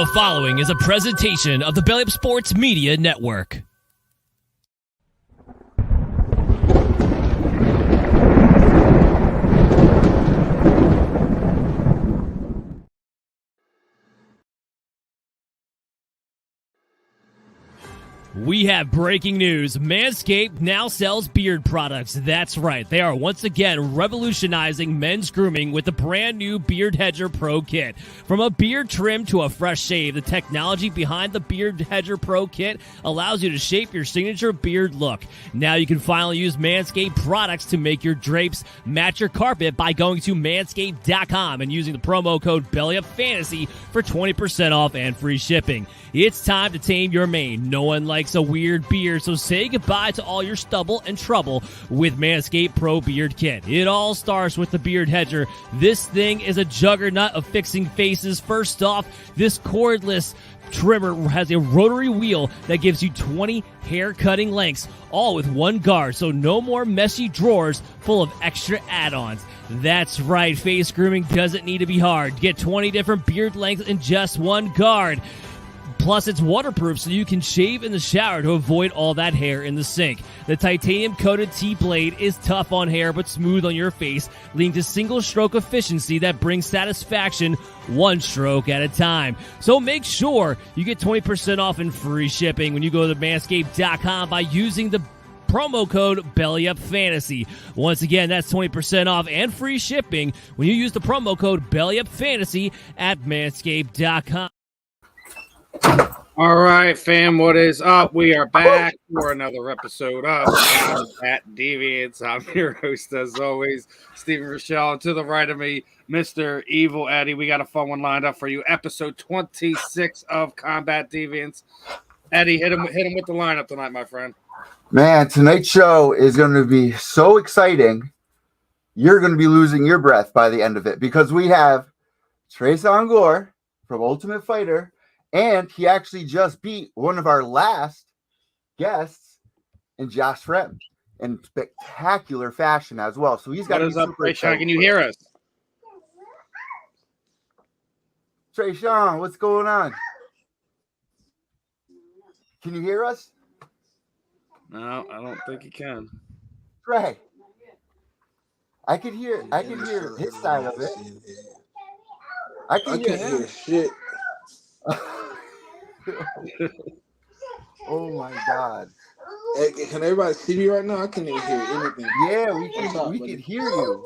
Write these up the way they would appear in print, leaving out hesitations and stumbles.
The following is a presentation of the Belly Up Sports Media Network. We have breaking news. Manscaped now sells beard products. That's right. They are once again revolutionizing men's grooming with the brand new Beard Hedger Pro Kit. From a beard trim to a fresh shave, the technology behind the Beard Hedger Pro Kit allows you to shape your signature beard look. Now you can finally use Manscaped products to make your drapes match your carpet by going to manscaped.com and using the promo code BELLYUPFANTASY for 20% off and free shipping. It's time to tame your mane. No one likes a weird beard, so say goodbye to all your stubble and trouble with Manscaped Pro Beard Kit. It all starts with the Beard Hedger. This thing is a juggernaut of fixing faces. First off, this cordless trimmer has a rotary wheel that gives you 20 hair cutting lengths, all with one guard, so no more messy drawers full of extra add-ons. That's right, face grooming doesn't need to be hard. Get 20 different beard lengths in just one guard. Plus, it's waterproof, so you can shave in the shower to avoid all that hair in the sink. The titanium-coated T-blade is tough on hair but smooth on your face, leading to single-stroke efficiency that brings satisfaction one stroke at a time. So make sure you get 20% off and free shipping when you go to manscaped.com by using the promo code BELLYUPFANTASY. Once again, that's 20% off and free shipping when you use the promo code BELLYUPFANTASY at manscaped.com. All right, fam, what is up? We are back for another episode of Combat Deviants. I'm your host, as always, Stephen Rochelle. And to the right of me, Mr. Evil Eddie. We got a fun one lined up for you. Episode 26 of Combat Deviants. Eddie, hit him with the lineup tonight, my friend. Man, tonight's show is going to be so exciting. You're going to be losing your breath by the end of it because we have Tresean Gore from Ultimate Fighter. And he actually just beat one of our last guests in Josh Fremd in spectacular fashion as well. So he's got to be super excited. Can you hear us? Tresean, what's going on? Can you hear us? No, I don't think you can. Trey, I can hear his side of it. I can hear shit. Oh my God! Hey, can everybody see me right now? I can't even hear anything. Yeah, we can hear you.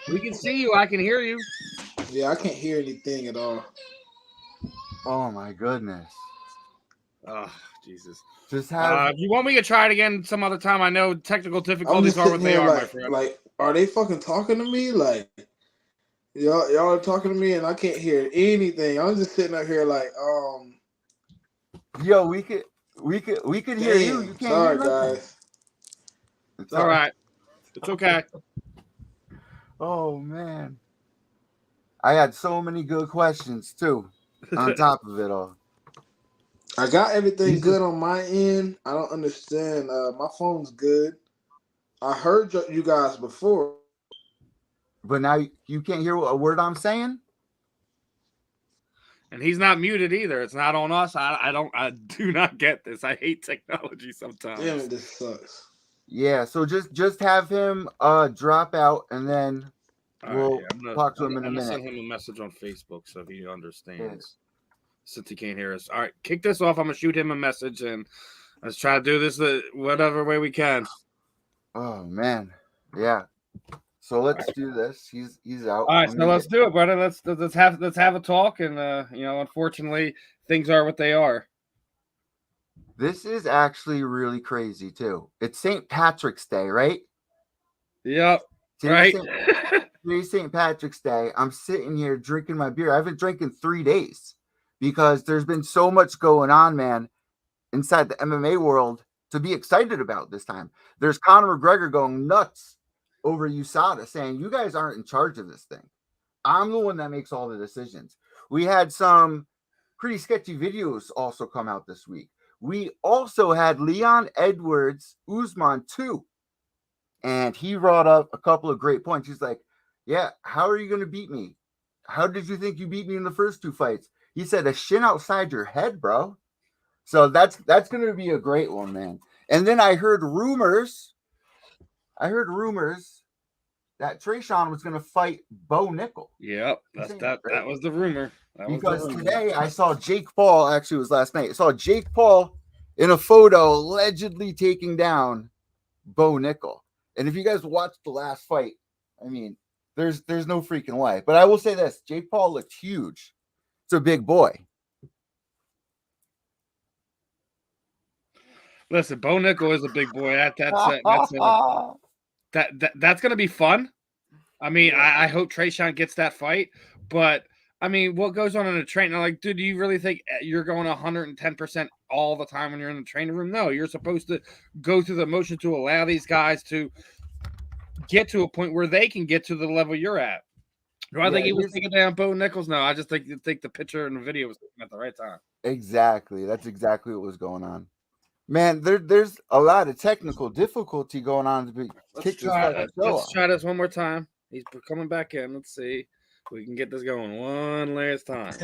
We can see you. I can hear you. Yeah, I can't hear anything at all. Oh my goodness! Oh Jesus! Just have. You want me to try it again some other time? I know technical difficulties are what they are, my friend. Like, are they fucking talking to me? Like. Y'all are talking to me and I can't hear anything. I'm just sitting up here like, Yo, we could hear you. You can't sorry, hear nothing. guys. It's all right. It's okay. Oh man, I had so many good questions too. On top of it all, I got everything good on my end. I don't understand. My phone's good. I heard you guys before. but now you can't hear a word I'm saying. And he's not muted either. It's not on us. I do not get this. I hate technology sometimes. Damn it, this sucks. Yeah, so just have him drop out and then we'll talk to him in a minute. I'm gonna send him a message on Facebook so he understands. Since he can't hear us. All right, kick this off. I'm gonna shoot him a message and let's try to do this whatever way we can. Oh man. Yeah. So let's do this. He's out. All right, so let's do it, brother. Let's have a talk, and unfortunately, things are what they are. This is actually really crazy too. It's St. Patrick's Day, right? Yep. Right. Today's St. Patrick's Day. I'm sitting here drinking my beer. I haven't drank in 3 days because there's been so much going on, man, inside the MMA world to be excited about this time. There's Conor McGregor going nuts over USADA saying, you guys aren't in charge of this thing. I'm the one that makes all the decisions. We had some pretty sketchy videos also come out this week. We also had Leon Edwards Usman 2. And he brought up a couple of great points. He's like, yeah, how are you going to beat me? how did you think you beat me in the first 2 fights? He said, a shin outside your head, bro. So that's going to be a great one, man. And then I heard rumors that Tresean was going to fight Bo Nickel. Yep, that was the rumor. Because today I saw Jake Paul, actually it was last night, I saw Jake Paul in a photo allegedly taking down Bo Nickel. And if you guys watched the last fight, I mean, there's no freaking way. But I will say this, Jake Paul looked huge. It's a big boy. Listen, Bo Nickel is a big boy. That's going to be fun. I mean, I hope Tresean gets that fight, but I mean, what goes on in a training? Like, dude, do you really think you're going 110% all the time when you're in the training room? No, you're supposed to go through the motion to allow these guys to get to a point where they can get to the level you're at. Do I think he was taking down Bo Nichols? No, I just think the picture and the video was at the right time. Exactly. That's exactly what was going on. Man, there's a lot of technical difficulty going on. Let's try this one more time. He's coming back in. Let's see. We can get this going one last time.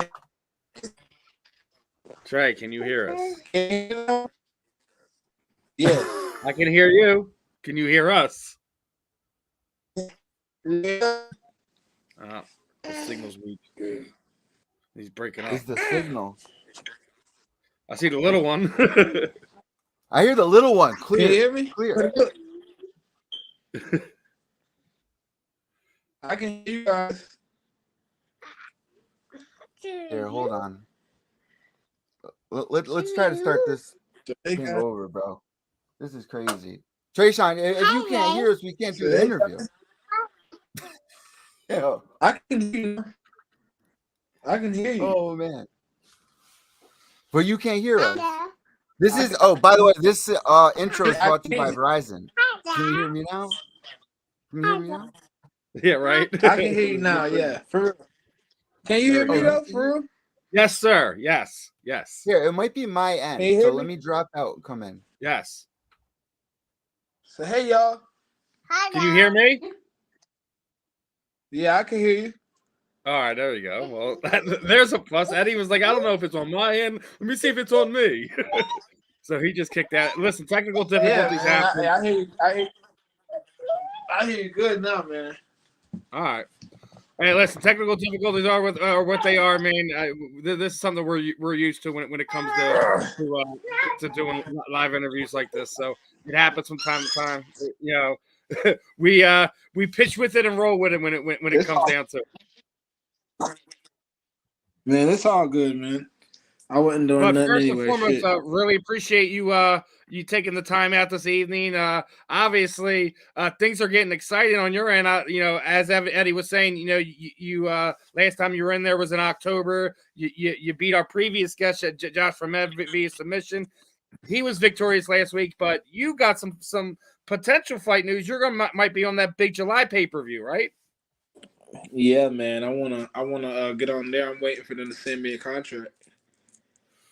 Trey, can you hear us? Yeah. I can hear you. Can you hear us? Yeah. The signal's weak. He's breaking up. It's the signal. I see the little one. I hear the little one. Clear. Can you hear me? Clear. I can hear you guys. Here, hold on. Let's try to start this thing over, bro. This is crazy. Tresean, if you can't hear us, we can't do the interview. Yeah. I can hear you. I can hear you. Oh, man. But you can't hear us. This is, by the way, this intro is brought to you by Verizon. Can you hear me now? Can you hear me now? Yeah, right. I can hear you now, yeah. For real. Can you hear me though, for real? Yes, sir. Yes. Here, it might be my end. So let me drop out and come in. Yes. So hey y'all. Can you hear me? Yeah, I can hear you. All right, there you go. Well, there's a plus. Eddie was like, I don't know if it's on my end. Let me see if it's on me. So he just kicked that. Listen, technical difficulties happen. I hear you. I hear you good now, man. All right. Hey, listen, technical difficulties are what they are, man. This is something we're used to when it comes to doing live interviews like this. So it happens from time to time. You know, we pitch with it and roll with it when it comes down to it. Man, it's all good, man. I wasn't doing nothing first anyway. And foremost, really appreciate you taking the time out this evening. Obviously, things are getting exciting on your end. As Eddie was saying, you last time you were in there was in October. You beat our previous guest, Josh Fremd, via submission. He was victorious last week, but you got some potential fight news. You're might be on that big July pay-per-view, right? Yeah, man. I wanna get on there. I'm waiting for them to send me a contract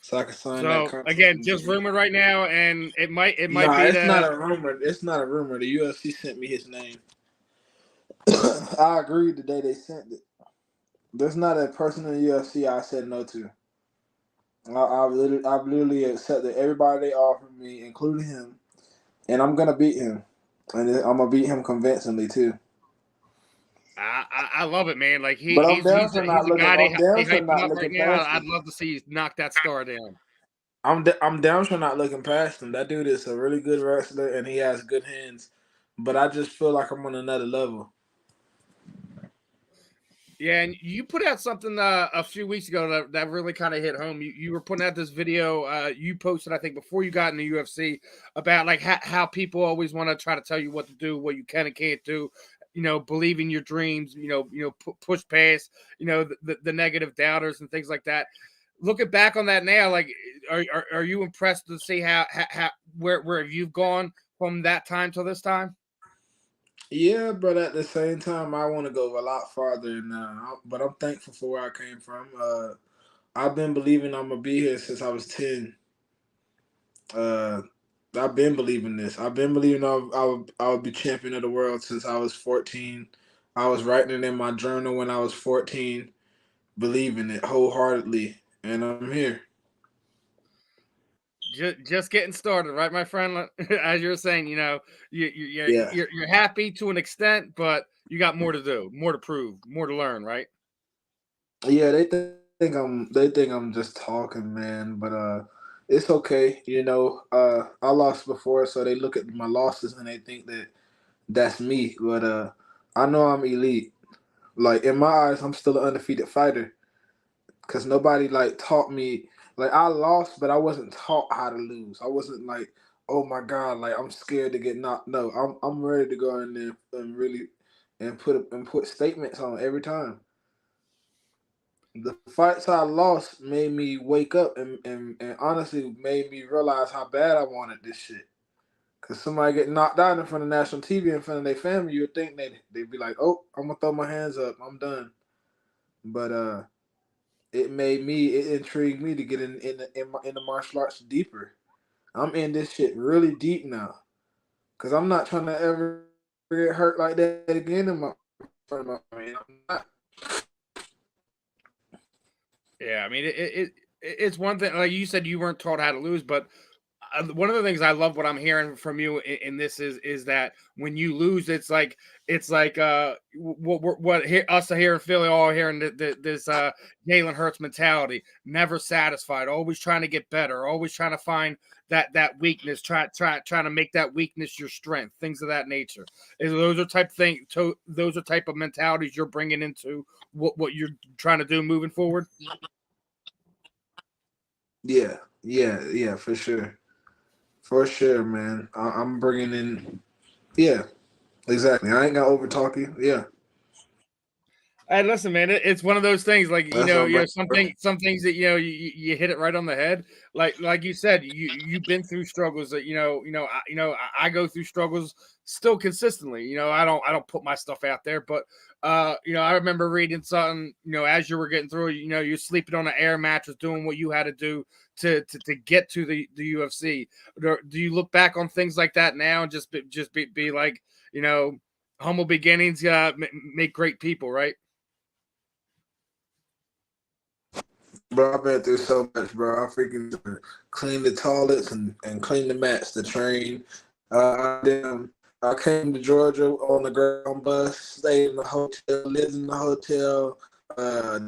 so I can sign that contract. Again, just rumored right now, and it might be. It's not a rumor. It's not a rumor. The UFC sent me his name. I agreed the day they sent it. There's not a person in the UFC I said no to. I've literally accepted everybody they offered me, including him, and I'm gonna beat him, and I'm gonna beat him convincingly too. I love it, man. Like he's a down guy they hyping up right now. I'd love to see you knock that star down. I'm down for not looking past him. That dude is a really good wrestler and he has good hands. But I just feel like I'm on another level. Yeah, and you put out something a few weeks ago that really kind of hit home. You were putting out this video you posted, I think, before you got in the UFC about like how people always want to try to tell you what to do, what you can and can't do. Believe in your dreams, push past, the negative doubters and things like that. Looking back on that now, like, are you impressed to see how where you've gone from that time till this time? Yeah, but at the same time, I want to go a lot farther now. But I'm thankful for where I came from. I've been believing I'm gonna be here since I was 10. I've been believing this. I've been believing I would be champion of the world since I was 14. I was writing it in my journal when I was 14. believe in it wholeheartedly, and I'm here. Just getting started, right, my friend? As you were saying, you're happy to an extent, but you got more to do, more to prove, more to learn, right? Yeah, they think I'm just talking, man, but it's okay. I lost before, so they look at my losses and they think that that's me. But I know I'm elite. Like in my eyes, I'm still an undefeated fighter because nobody like taught me. Like I lost, but I wasn't taught how to lose. I wasn't like, oh my god, like I'm scared to get knocked. No, I'm ready to go in there and really and put statements on every time. The fights I lost made me wake up and honestly made me realize how bad I wanted this shit. Cause somebody get knocked out in front of national TV in front of their family, you would think they'd be like, "Oh, I'm gonna throw my hands up, I'm done." But it intrigued me to get in the martial arts deeper. I'm in this shit really deep now, cause I'm not trying to ever get hurt like that again in front of my man. I'm not. Yeah, I mean, it's one thing. Like you said, you weren't taught how to lose, but one of the things I love what I'm hearing from you in this is that when you lose, it's like what us here in Philly all hearing this Jalen Hurts mentality, never satisfied, always trying to get better, always trying to find that weakness, trying to make that weakness your strength, things of that nature. Those are type of mentalities you're bringing into what you're trying to do moving forward. Yeah, for sure. For sure, man. I'm bringing in. Yeah, exactly. I ain't gonna over talk you. Yeah. Hey, listen, man. It's one of those things. Like That's what I'm some things that you hit it right on the head. Like you said, you've been through struggles that I go through struggles still consistently. I don't put my stuff out there, but I remember reading something. As you were getting through, you're sleeping on an air mattress, doing what you had to do to get to the UFC. Do you look back on things like that now and just be like, humble beginnings make great people, right? Bro, I've been through so much, bro. I freaking clean the toilets and clean the mats to train. I came to Georgia on the ground bus, stayed in the hotel, lived in the hotel, for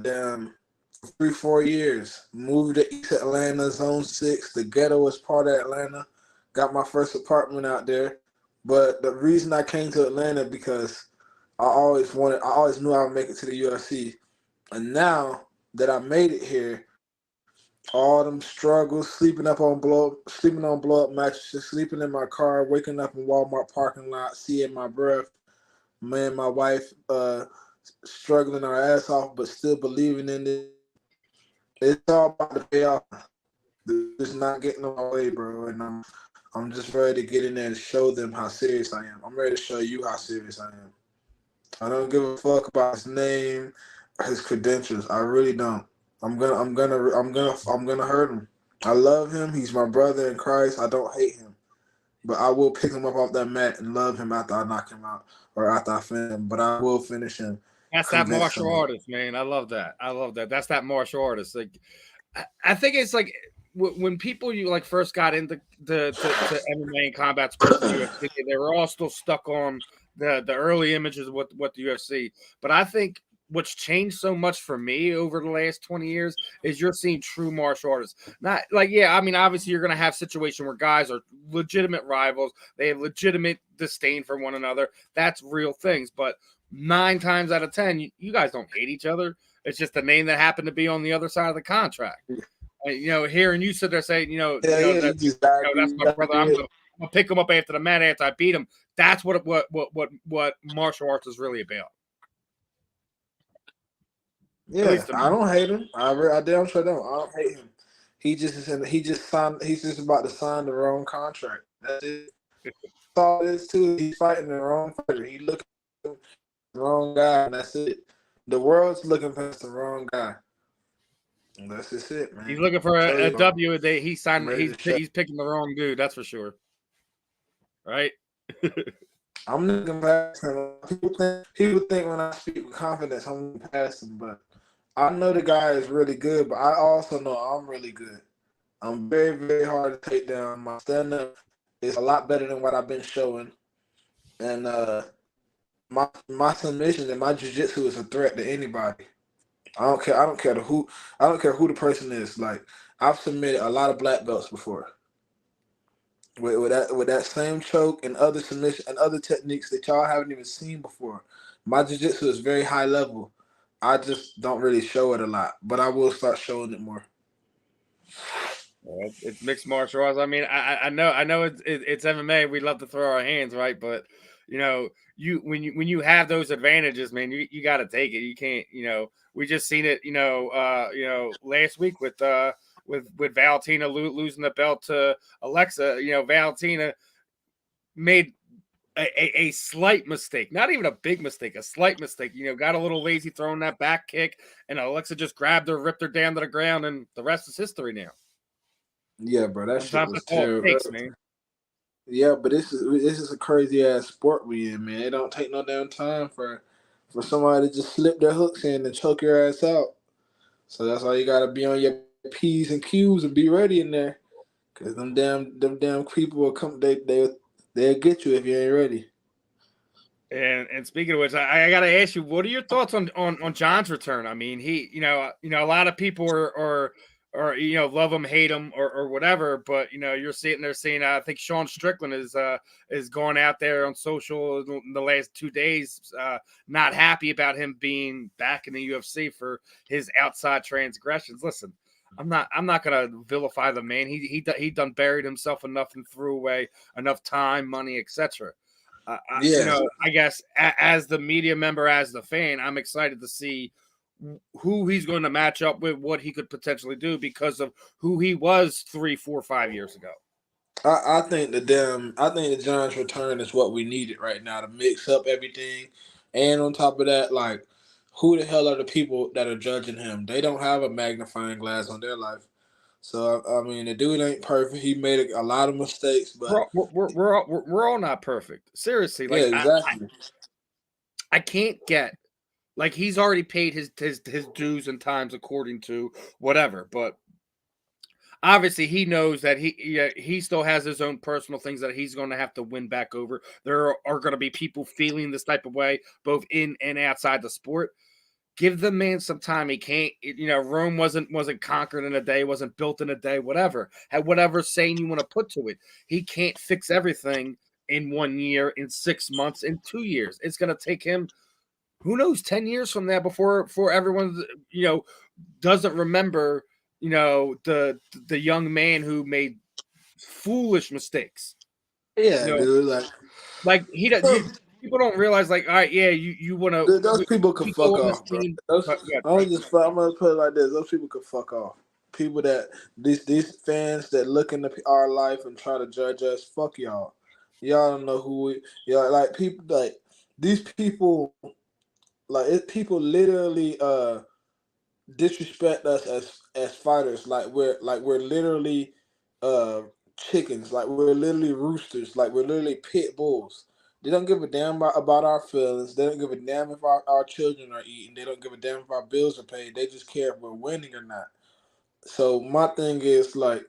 3-4 years. Moved to East Atlanta, Zone 6. The ghetto was part of Atlanta. Got my first apartment out there. But the reason I came to Atlanta because I always knew I would make it to the UFC. And now that I made it here, all them struggles, sleeping on blow up mattresses, sleeping in my car, waking up in Walmart parking lot, seeing my breath, man, my wife struggling our ass off, but still believing in it. It's all about to pay off. It's not getting in my way, bro. And I'm just ready to get in there and show them how serious I am. I'm ready to show you how serious I am. I don't give a fuck about his name, his credentials. I really don't. I'm gonna hurt him. I love him. He's my brother in Christ. I don't hate him, but I will pick him up off that mat and love him after I knock him out or after I finish him. But I will finish him. That's that martial artist, man. I love that. That's that martial artist. Like, I think it's like when people like first got into to MMA and combat sports, UFC, they were all still stuck on the early images of what the UFC. But I think what's changed so much for me over the last 20 years is you're seeing true martial artists. Not like, I mean, obviously you're going to have situation where guys are legitimate rivals. They have legitimate disdain for one another. That's real things. But 9 times out of 10, you guys don't hate each other. It's just the name that happened to be on the other side of the contract. Hearing you sit there saying, that's my brother. I'm gonna pick him up after the mat after I beat him. That's what martial arts is really about. Yeah, I don't hate him. I damn sure don't. I don't hate him. He's just about to sign the wrong contract. That's it. That's all it is too. He's fighting the wrong fighter. He looking for the wrong guy, and that's it. The world's looking past the wrong guy. And that's just it, man. He's looking for a W a day. He's picking the wrong dude. That's for sure. Right. I'm looking past him. People think when I speak with confidence, I'm looking past him, but I know the guy is really good, but I also know I'm really good. I'm very, very hard to take down. My stand-up is a lot better than what I've been showing. And my submissions and my jiu-jitsu is a threat to anybody. I don't care. I don't care who the person is. Like, I've submitted a lot of black belts before with that same choke and other submission and other techniques that y'all haven't even seen before. My jiu-jitsu is very high level. I just don't really show it a lot, but I will start showing it more. Well, it's mixed martial arts. I mean, I know it's MMA. We love to throw our hands, right? But when you have those advantages, man, you got to take it. You can't, we just seen it, last week with Valentina losing the belt to Alexa. Valentina made a slight mistake, not even a big mistake, a slight mistake. Got a little lazy throwing that back kick, and Alexa just grabbed her, ripped her down to the ground, and the rest is history now. Yeah, bro, that Sometimes shit was that's all it terrible. takes, man. Yeah, but this is a crazy ass sport we in, man. It don't take no damn time for somebody to just slip their hooks in and choke your ass out. So that's why you gotta be on your P's and Q's and be ready in there, cause them damn people will come. They'll get you if you ain't ready. And speaking of which, I got to ask you, what are your thoughts on John's return? I mean, he, a lot of people are love him, hate him, or whatever. But you're sitting there saying, I think Sean Strickland is going out there on social in the last 2 days, not happy about him being back in the UFC for his outside transgressions. Listen, I'm not gonna vilify the man. He done buried himself enough and threw away enough time, money, etc. I guess as the media member, as the fan, I'm excited to see who he's going to match up with, what he could potentially do because of who he was 3, 4, 5 years ago. I think the John's return is what we needed right now to mix up everything, and on top of that, like, who the hell are the people that are judging him? They don't have a magnifying glass on their life. So I mean, the dude ain't perfect. He made a lot of mistakes, but We're all not perfect. Seriously, yeah, like exactly. I can't get, like, he's already paid his dues and times according to whatever, but obviously he knows that he still has his own personal things that he's going to have to win back over. There are going to be people feeling this type of way both in and outside the sport. Give the man some time. He can't, Rome wasn't conquered in a day, wasn't built in a day, whatever. Had whatever saying you want to put to it. He can't fix everything in 1 year, in 6 months, in 2 years. It's going to take him, who knows, 10 years from now before everyone, doesn't remember, the young man who made foolish mistakes. Yeah, dude. Like he does. People don't realize, like, all right, yeah, you want to. Those people can fuck off, bro. I'm gonna put it like this: those people can fuck off. People that these fans that look into our life and try to judge us, fuck y'all. Y'all don't know who we. Y'all like people like these people. People literally disrespect us as fighters. Like we're literally chickens. Like we're literally roosters. Like we're literally pit bulls. They don't give a damn about our feelings. They don't give a damn if our children are eating. They don't give a damn if our bills are paid. They just care if we're winning or not. So my thing is, like,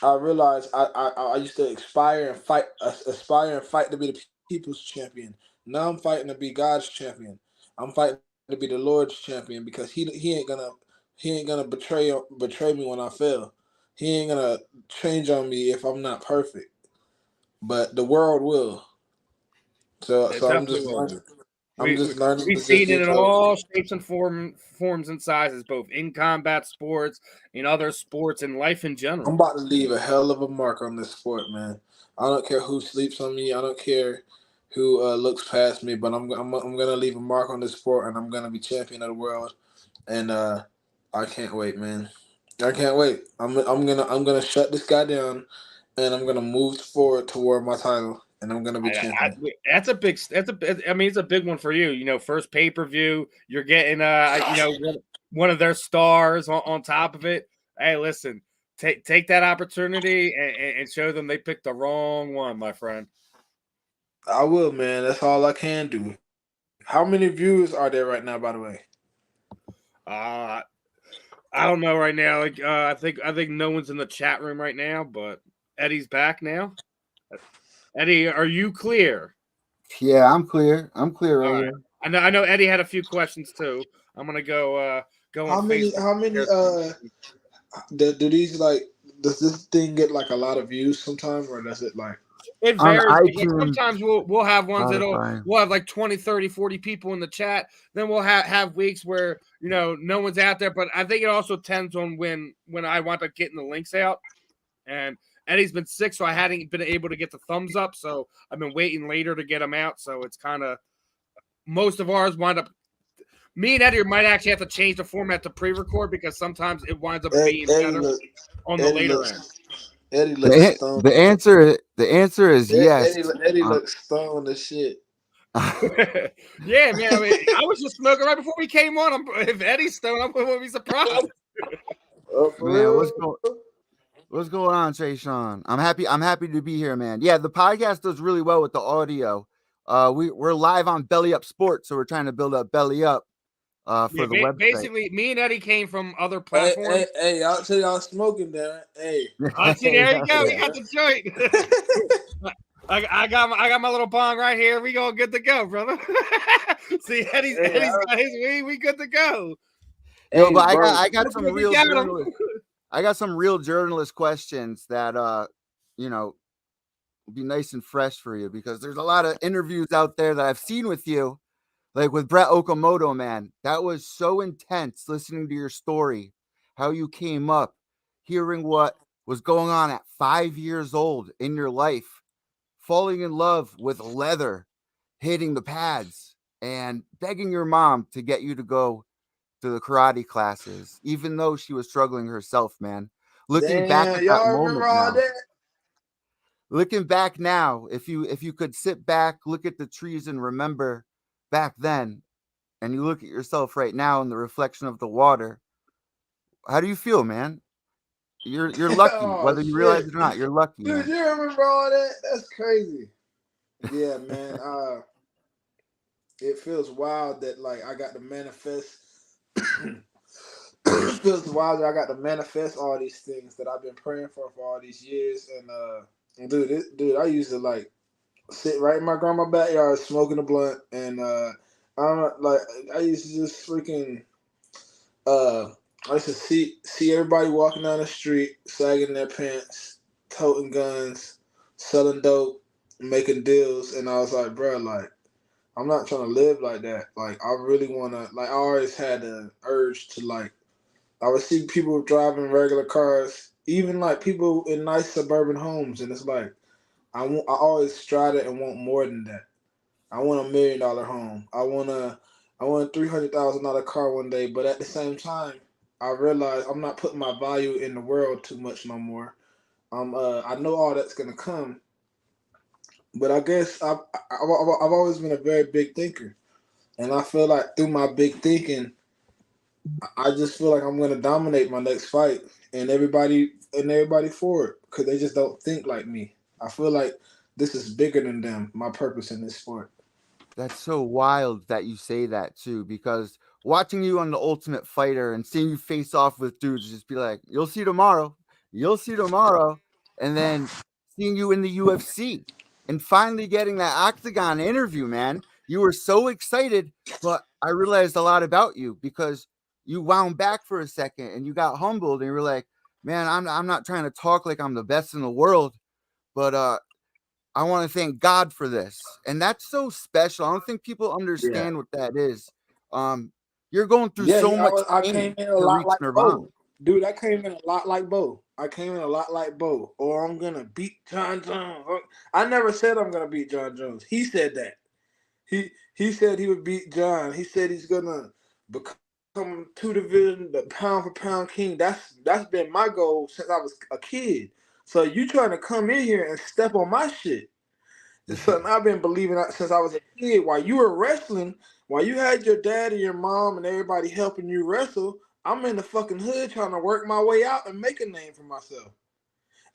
I realized I used to aspire and fight to be the people's champion. Now I'm fighting to be God's champion. I'm fighting to be the Lord's champion because he ain't gonna betray me when I fail. He ain't gonna change on me if I'm not perfect. But the world will. So I'm just learning. We've To seen just it get in close. all shapes and forms and sizes, both in combat sports, in other sports, and life in general. I'm about to leave a hell of a mark on this sport, man. I don't care who sleeps on me. I don't care who looks past me, but I'm gonna leave a mark on this sport, and I'm gonna be champion of the world. And I can't wait, man. I can't wait. I'm gonna shut this guy down, and I'm gonna move forward toward my title, and I'm gonna be champion. It's a big one for you. First pay-per-view, you're getting one of their stars on top of it. Hey, listen, take that opportunity and show them they picked the wrong one, my friend. I will, man. That's all I can do. How many viewers are there right now, by the way? I don't know right now. Like I think no one's in the chat room right now, but Eddie's back now. Eddie, are you clear? Yeah, I'm clear. I'm clear right All right. here. I know Eddie had a few questions too. I'm gonna go on Facebook. How many do these like does this thing get like a lot of views sometimes, or does it like It On varies. Like iTunes, sometimes we'll have ones Spotify. we'll have like 20, 30, 40 people in the chat. Then we'll have weeks where no one's out there. But I think it also tends on when I want to getting the links out. And Eddie's been sick, so I hadn't been able to get the thumbs up. So I've been waiting later to get them out. So it's kind of most of ours wind up. Me and Eddie might actually have to change the format to pre-record because sometimes it winds up being better on the later end. Eddie looks stoned. The answer is yes. Eddie looks stoned as shit. Yeah, man. I mean, I was just smoking right before we came on. If Eddie's stoned, I wouldn't be surprised. Man, what's going on, Tresean? I'm happy to be here, man. Yeah, the podcast does really well with the audio. We're live on Belly Up Sports, so we're trying to build up Belly Up for the website. Basically, me and Eddie came from other platforms. Hey, I'll tell y'all smoking there. Hey, see, there you go. You got the joint. I got my little bong right here. We all good to go, brother. See, Eddie's got his weed. We good to go. Yo, but I got some real journalists. I got some real journalist questions that will be nice and fresh for you because there's a lot of interviews out there that I've seen with you. Like with Brett Okamoto, man, that was so intense listening to your story, how you came up, hearing what was going on at 5 years old in your life, falling in love with leather, hitting the pads, and begging your mom to get you to go to the karate classes, even though she was struggling herself, man. Looking back at that moment now. Looking back now, if you could sit back, look at the trees and remember back then, and you look at yourself right now in the reflection of the water, how do you feel, man? You're lucky, whether you realize it or not. You're lucky. Dude, you remember all that? That's crazy. Yeah, man. It feels wild that like I got to manifest. It feels wild that I got to manifest all these things that I've been praying for all these years. And dude, I used to like sit right in my grandma's backyard smoking a blunt, and I used to just freaking I used to see everybody walking down the street, sagging their pants, toting guns, selling dope, making deals, and I was like, bro, like I'm not trying to live like that. Like I really want to. Like I always had an urge to like. I would see people driving regular cars, even like people in nice suburban homes, and it's like I always strive and want more than that. I want $1 million home. I want a $300,000 car one day. But at the same time, I realize I'm not putting my value in the world too much no more. I know all that's gonna come, but I guess I've always been a very big thinker, and I feel like through my big thinking, I just feel like I'm gonna dominate my next fight, and everybody for it because they just don't think like me. I feel like this is bigger than them. My purpose in this sport. That's so wild that you say that too, because watching you on The Ultimate Fighter and seeing you face off with dudes, just be like, "You'll see tomorrow," and then seeing you in the UFC and finally getting that octagon interview, man. You were so excited, but I realized a lot about you because you wound back for a second and you got humbled and you were like, man, I'm not trying to talk like I'm the best in the world, but I want to thank God for this. And that's so special. I don't think people understand what that is. You're going through so much I pain came in a to lot reach like Nirvana. Bo. Dude, I came in a lot like Bo. Or I'm gonna beat John Jones. I never said I'm gonna beat John Jones. He said that. He said he would beat John. He said he's gonna become 2 division, the pound for pound king. That's been my goal since I was a kid. So you trying to come in here and step on my shit. It's something I've been believing since I was a kid. While you were wrestling, while you had your dad and your mom and everybody helping you wrestle, I'm in the fucking hood trying to work my way out and make a name for myself.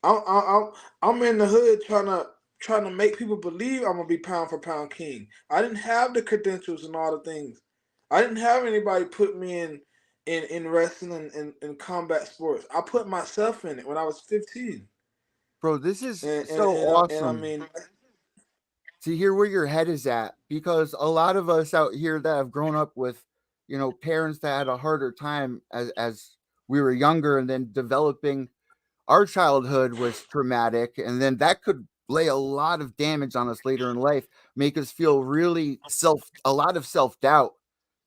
I'm in the hood trying to make people believe I'm gonna be pound for pound king. I didn't have the credentials and all the things. I didn't have anybody put me in wrestling and in combat sports. I put myself in it when I was 15. Bro, this is And so I awesome mean, to hear where your head is at, because a lot of us out here that have grown up with, parents that had a harder time as we were younger, and then developing our childhood was traumatic, and then that could lay a lot of damage on us later in life, make us feel really a lot of self-doubt.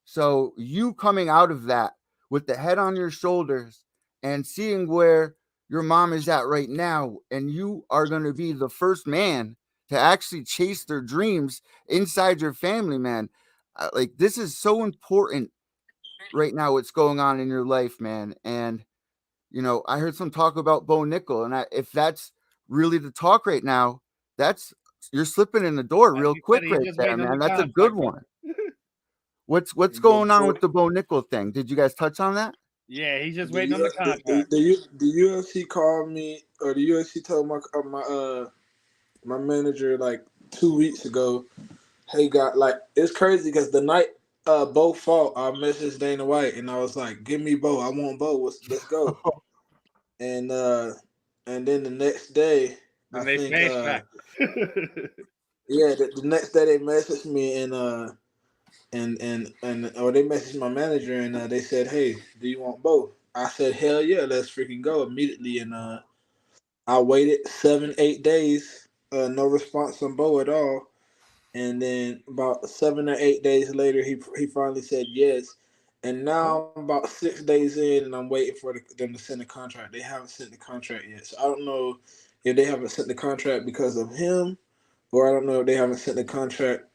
So you coming out of that with the head on your shoulders and seeing where your mom is at right now, and you are going to be the first man to actually chase their dreams inside your family, man. Like, this is so important right now, what's going on in your life, man. And I heard some talk about Bo Nickel, and if that's really the talk right now, that's you're slipping in the door Like real you said, quick he's right just there, waiting on man. the That's a contract, good bro. one. What's going on with the Bo Nickel thing? Did you guys touch on that? Yeah, he's just waiting on the contract. The UFC called me, or the UFC told my manager like 2 weeks ago. Hey, it's crazy because the night Bo fought, I messaged Dana White and I was like, "Give me Bo. I want Bo. Let's go." And then the next day, Then I they think fast track. the next day they messaged me and or they messaged my manager and they said, "Hey, do you want Bo?" I said, "Hell yeah, let's freaking go immediately." And I waited 7-8 days, no response from Bo at all. And then about 7 or 8 days later, he finally said yes. And now I'm about 6 days in, and I'm waiting for them to send the contract. They haven't sent the contract yet, so I don't know if they haven't sent the contract because of him, or I don't know if they haven't sent the contract.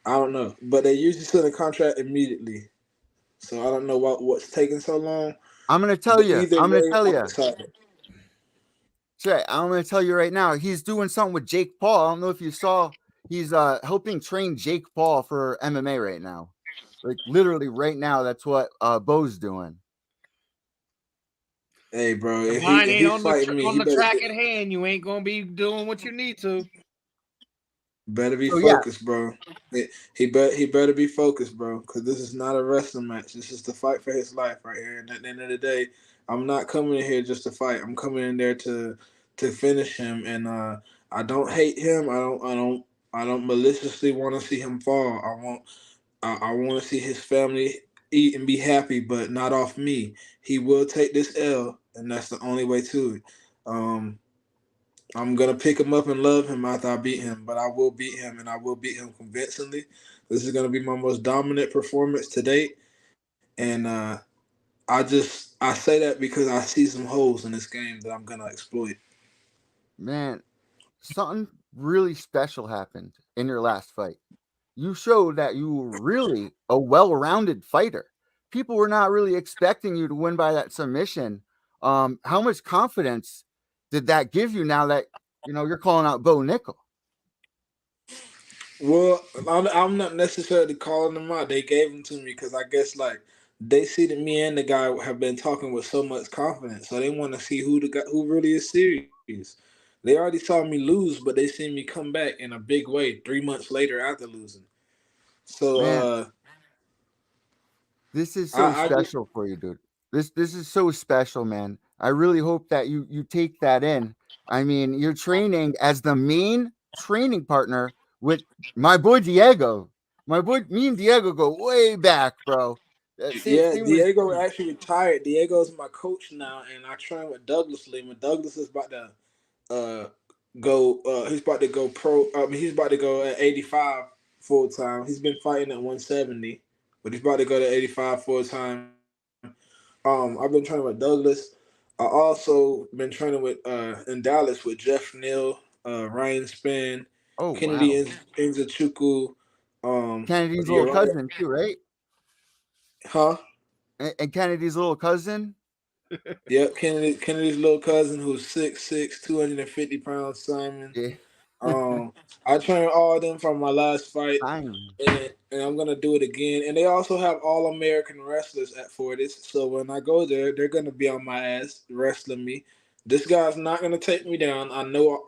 I don't know, but they usually send the contract immediately. So I don't know what's taking so long. I'm gonna tell But you. either I'm gonna way, tell I'm you. excited. I'm gonna tell you right now. He's doing something with Jake Paul. I don't know if you saw. He's helping train Jake Paul for MMA right now. Like, literally right now, that's what Bo's doing. Hey, bro, The if mind ain't he's fighting me, on he the better track at hand. You ain't gonna be doing what you need to. better be So, yeah. focused, bro. He better be focused, bro, because this is not a wrestling match. This is the fight for his life right here. And at the end of the day, I'm not coming in here just to fight. I'm coming in there to finish him. And I don't hate him. I don't maliciously want to see him fall. I want to see his family eat and be happy, but not off me. He will take this L, and that's the only way to it. I'm gonna pick him up and love him after I beat him, but I will beat him, and I will beat him convincingly. This is gonna be my most dominant performance to date, and I say that because I see some holes in this game that I'm gonna exploit. Man, something really special happened in your last fight. You showed that you were really a well-rounded fighter. People were not really expecting you to win by that submission. How much confidence did that give you now that you're calling out Bo Nickel? Well, I'm not necessarily calling them out. They gave them to me because I guess like they see that me and the guy have been talking with so much confidence, so they want to see who really is serious. They already saw me lose, but they seen me come back in a big way 3 months later after losing. So Man, this is so I just special for you, dude. This is so special, man. I really hope that you take that in. I mean, you're training as the main training partner with my boy Diego. Me and Diego go way back, bro. Same with Diego actually retired. Diego's my coach now, and I train with Douglas Lima. Douglas is about to uh go. He's about to go pro. He's about to go at 85 full time. He's been fighting at 170, but he's about to go to 85 full time. I've been training with Douglas. I also been training with in Dallas with Jeff Neal, Ryan Spann, Oh, Kennedy wow. Nzechukwu, Kennedy's little Uriah, cousin too, right? huh? And Kennedy's little cousin. Yep, Kennedy's little cousin who's 6'6", 250 pounds, Simon. Yeah. I trained all of them from my last fight, Fine. and I'm gonna do it again. And they also have all American wrestlers at Fortis, so when I go there, they're gonna be on my ass wrestling me. This guy's not gonna take me down. I know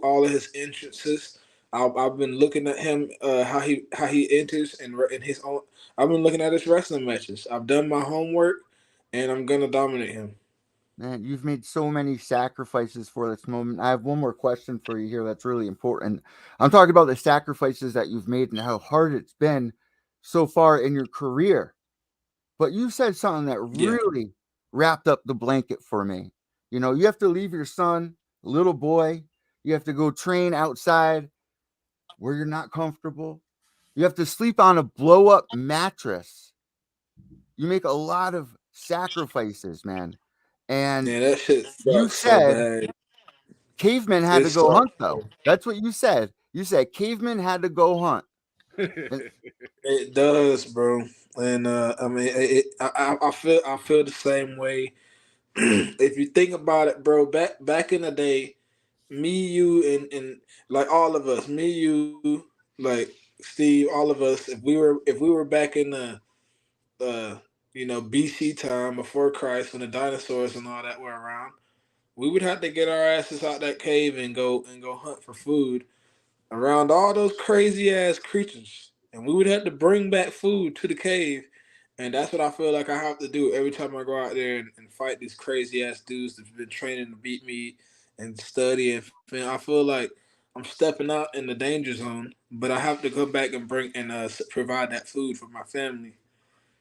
all of his entrances. I've been looking at him, how he enters and in his own. I've been looking at his wrestling matches. I've done my homework, and I'm gonna dominate him. Man, you've made so many sacrifices for this moment. I have one more question for you here that's really important. I'm talking about the sacrifices that you've made and how hard it's been so far in your career. But you said something that Yeah. really wrapped up the blanket for me. You have to leave your son, little boy. You have to go train outside where you're not comfortable. You have to sleep on a blow up mattress. You make a lot of sacrifices, man. And Yeah, that shit you sucks so said bad. cavemen had It to go sucks. hunt, though. That's what you said. You said cavemen had to go hunt. And It does, bro. And I mean, I feel the same way. If you think about it, bro, back in the day, me, you, and like all of us, me, you, like Steve, all of us, if we were back in the BC time before Christ, when the dinosaurs and all that were around, we would have to get our asses out that cave and go hunt for food around all those crazy ass creatures, and we would have to bring back food to the cave. And that's what I feel like I have to do every time I go out there and fight these crazy ass dudes that've been training to beat me and study. And I feel like I'm stepping out in the danger zone, but I have to go back and bring and provide that food for my family.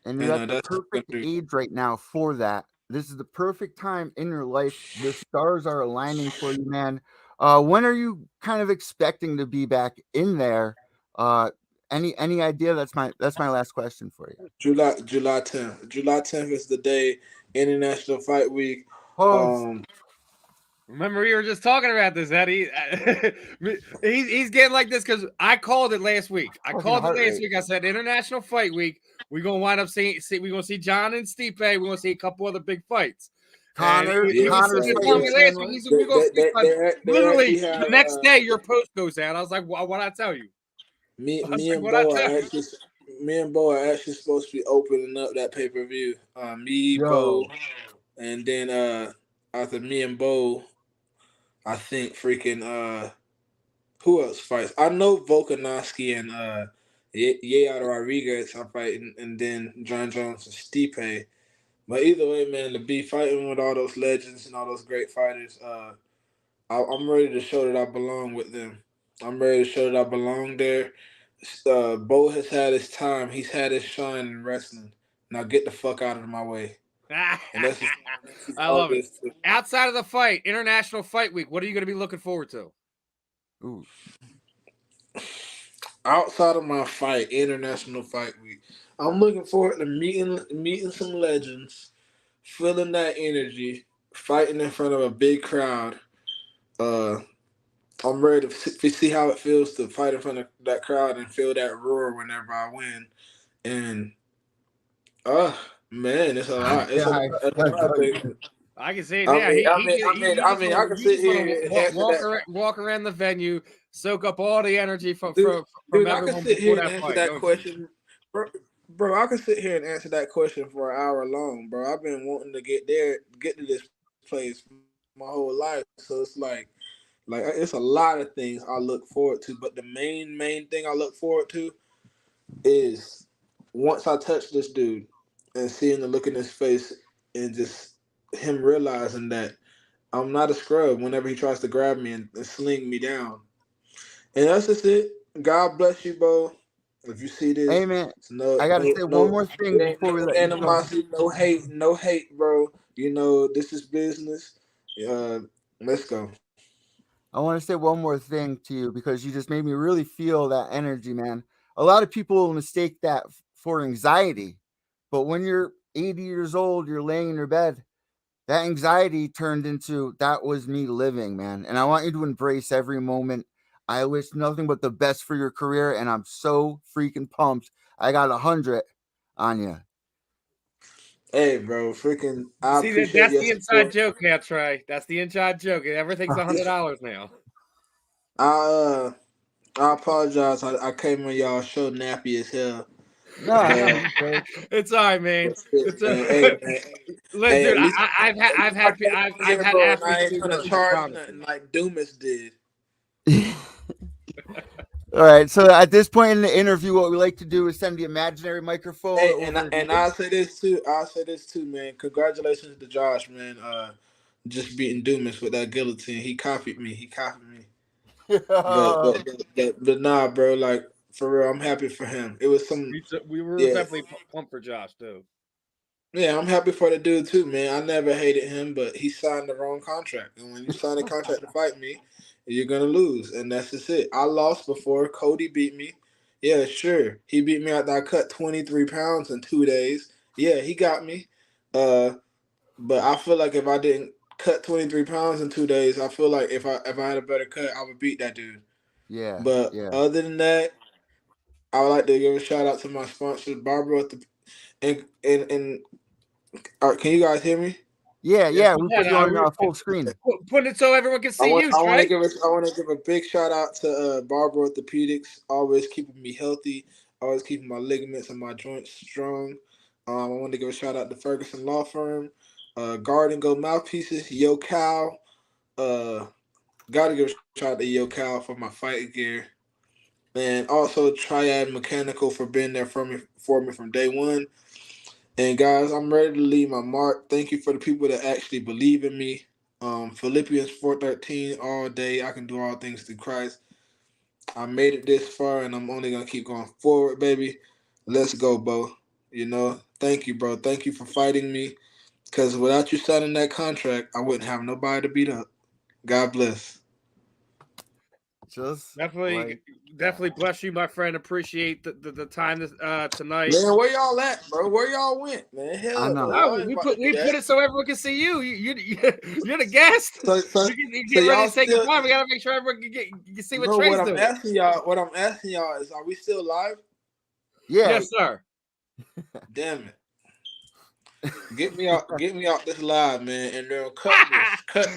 and you're And at the that's what I'm perfect gonna do. age right now for that. This is the perfect time in your life. The stars are aligning for you, man. When are you kind of expecting to be back in there? Uh, any idea? That's my last question for you. July 10th. July 10th is the day, International Fight Week. Oh, Um, Remember, we were just talking about this, Eddie. He's getting like this because I called it last week. I fucking called it heart last rate. week. I said International Fight Week. We're gonna wind up we're gonna see John and Stipe. We're gonna see a couple other big fights. And Connor, he was Connor's sitting there fight telling with me yeah. last week. Chandler. He said we're gonna see. They Literally actually have the next day, your post goes out. I was like, what I tell you? me I was me like, and what I Bo tell are you? actually me and Bo are actually supposed to be opening up that pay-per-view. Me, Bo, Yo, and then after me and Bo, I think freaking who else fights? I know Volkanovski and Yair Rodriguez are fighting, and then John Jones and Stipe. But either way, man, to be fighting with all those legends and all those great fighters, I'm ready to show that I belong with them. I'm ready to show that I belong there. Bo has had his time. He's had his shine in wrestling. Now get the fuck out of my way. And that's just I all love it. this. Outside of the fight, International Fight Week, what are you going to be looking forward to? ooh, Outside of my fight, International Fight Week, I'm looking forward to meeting some legends, feeling that energy, fighting in front of a big crowd. Uh, I'm ready to see how it feels to fight in front of that crowd and feel that roar whenever I win. And uh man, it's a lot. It's a yeah, lot. It's a that's lot of right. things. I can see it I now. mean, I mean, I mean, I mean, I can You sit just want here and to answer that. walk around the venue, soak up all the energy from Dude, from I can everyone sit before here and that answer fight, that don't you? question, bro. I can sit here and answer that question for an hour long, bro. I've been wanting to get to this place my whole life. So it's like it's a lot of things I look forward to, but the main thing I look forward to is once I touch this dude and seeing the look in his face and just him realizing that I'm not a scrub whenever he tries to grab me and sling me down. And that's just it. God bless you, bro. If you see Hey, this, man, it's no, I got to no, say one no, more it thing ain't before we no let you go. animosity, no hate, bro. You know, this is business. Let's go. I want to say one more thing to you because you just made me really feel that energy, man. A lot of people will mistake that for anxiety, but when you're 80 years old, you're laying in your bed, that anxiety turned into that was me living, man. And I want you to embrace every moment. I wish nothing but the best for your career, and I'm so freaking pumped. I got 100 on you. Hey, bro, freaking, I See that appreciate that's your the inside support. joke now, Trey. That's the inside joke. Everything's Yes, $100 now. I uh, I apologize. I came on y'all show nappy as hell, No, but you good. It's all right, man. but shit, It's man. Hey, man. look, Hey, dude. at least at least I came on I've here, had bro, and I athletes ain't do trying this. to I charge promise you. nothing like Doomis did. All right. So at this point in the interview, what we like to do is send the imaginary microphone Hey, over. and I'll say this too. I'll say this too, man. Congratulations to Josh, man. Just beating Dumas with that guillotine. He copied me. But nah, bro. Like for real, I'm happy for him. It was some. We were Yeah. definitely pumped for Josh too. Yeah, I'm happy for the dude too, man. I never hated him, but he signed the wrong contract. And when you sign a contract to fight me, you're gonna lose. And that's just it. I lost before. Cody beat me. Yeah, sure. He beat me after I cut 23 pounds in 2 days. Yeah, he got me. But I feel like if I didn't cut 23 pounds in 2 days, I feel like if I had a better cut, I would beat that dude. Yeah. But Yeah. other than that, I would like to give a shout out to my sponsor, Barbara at the and can you guys hear me? Yeah. We put you on full screen. Put it so everyone can see you. I want to give a big shout out to Barbara Orthopedics, always keeping me healthy, always keeping my ligaments and my joints strong. I want to give a shout out to Ferguson Law Firm, Guard and Go Mouthpieces, Yo Cal. Got to give a shout out to Yo Cal for my fight gear, and also Triad Mechanical for being there for me from day one. And guys, I'm ready to leave my mark. Thank you for the people that actually believe in me. Philippians 4:13, all day I can do all things through Christ. I made it this far, and I'm only gonna keep going forward, baby. Let's go, Bo. Thank you, bro. Thank you for fighting me. Because without you signing that contract, I wouldn't have nobody to beat up. God bless. Just Definitely bless you, my friend. Appreciate the time tonight. Man, where y'all at, bro? Where y'all went, man? Hell, I know. No, we put it so everyone can see you. You're the guest. So you get ready to say goodbye. We gotta make sure everyone can see what Trey's doing. What I'm asking y'all is, are we still live? Yeah. Yes, sir. Damn it. Get me out this live, man, and then cut this.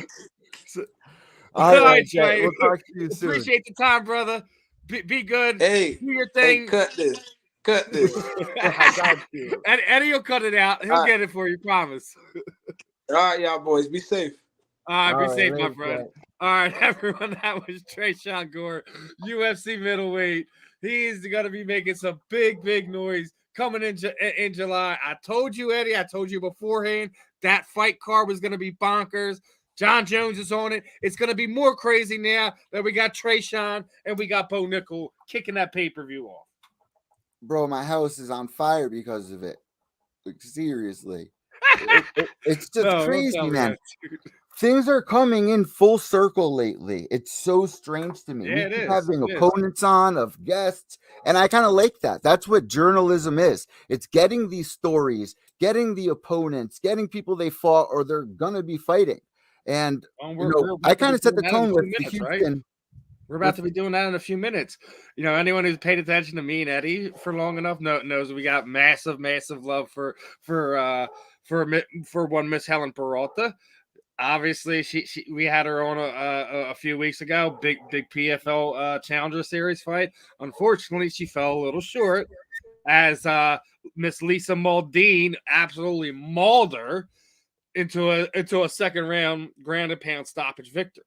All right, Trey. We'll talk to you soon. Appreciate the time, brother. Be good. Hey, do your thing. Hey, cut this. I got you. Eddie will cut it out. He'll get it for you, promise. All right, y'all boys. Be safe. All right, be safe, my friend. All right, everyone. That was Tresean Gore, UFC middleweight. He's going to be making some big noise coming in July. I told you, Eddie. I told you beforehand that fight card was going to be bonkers. John Jones is on it. It's going to be more crazy now that we got Tresean and we got Bo Nickel kicking that pay-per-view off. Bro, my house is on fire because of it. Like, seriously. It's just crazy, man. Things are coming in full circle lately. It's so strange to me. Yeah, we keep having opponents on of guests, and I kind of like that. That's what journalism is. It's getting these stories, getting the opponents, getting people they fought or they're going to be fighting. And I kind of set the tone with the Houston. Right? We're about to be doing that in a few minutes. Anyone who's paid attention to me and Eddie for long enough knows we got massive love for one Miss Hele Peralta. Obviously, we had her on a few weeks ago. Big PFL Challenger Series fight. Unfortunately, she fell a little short as Miss Lisa Mauldin absolutely mauled her into a second round ground and pound stoppage victory.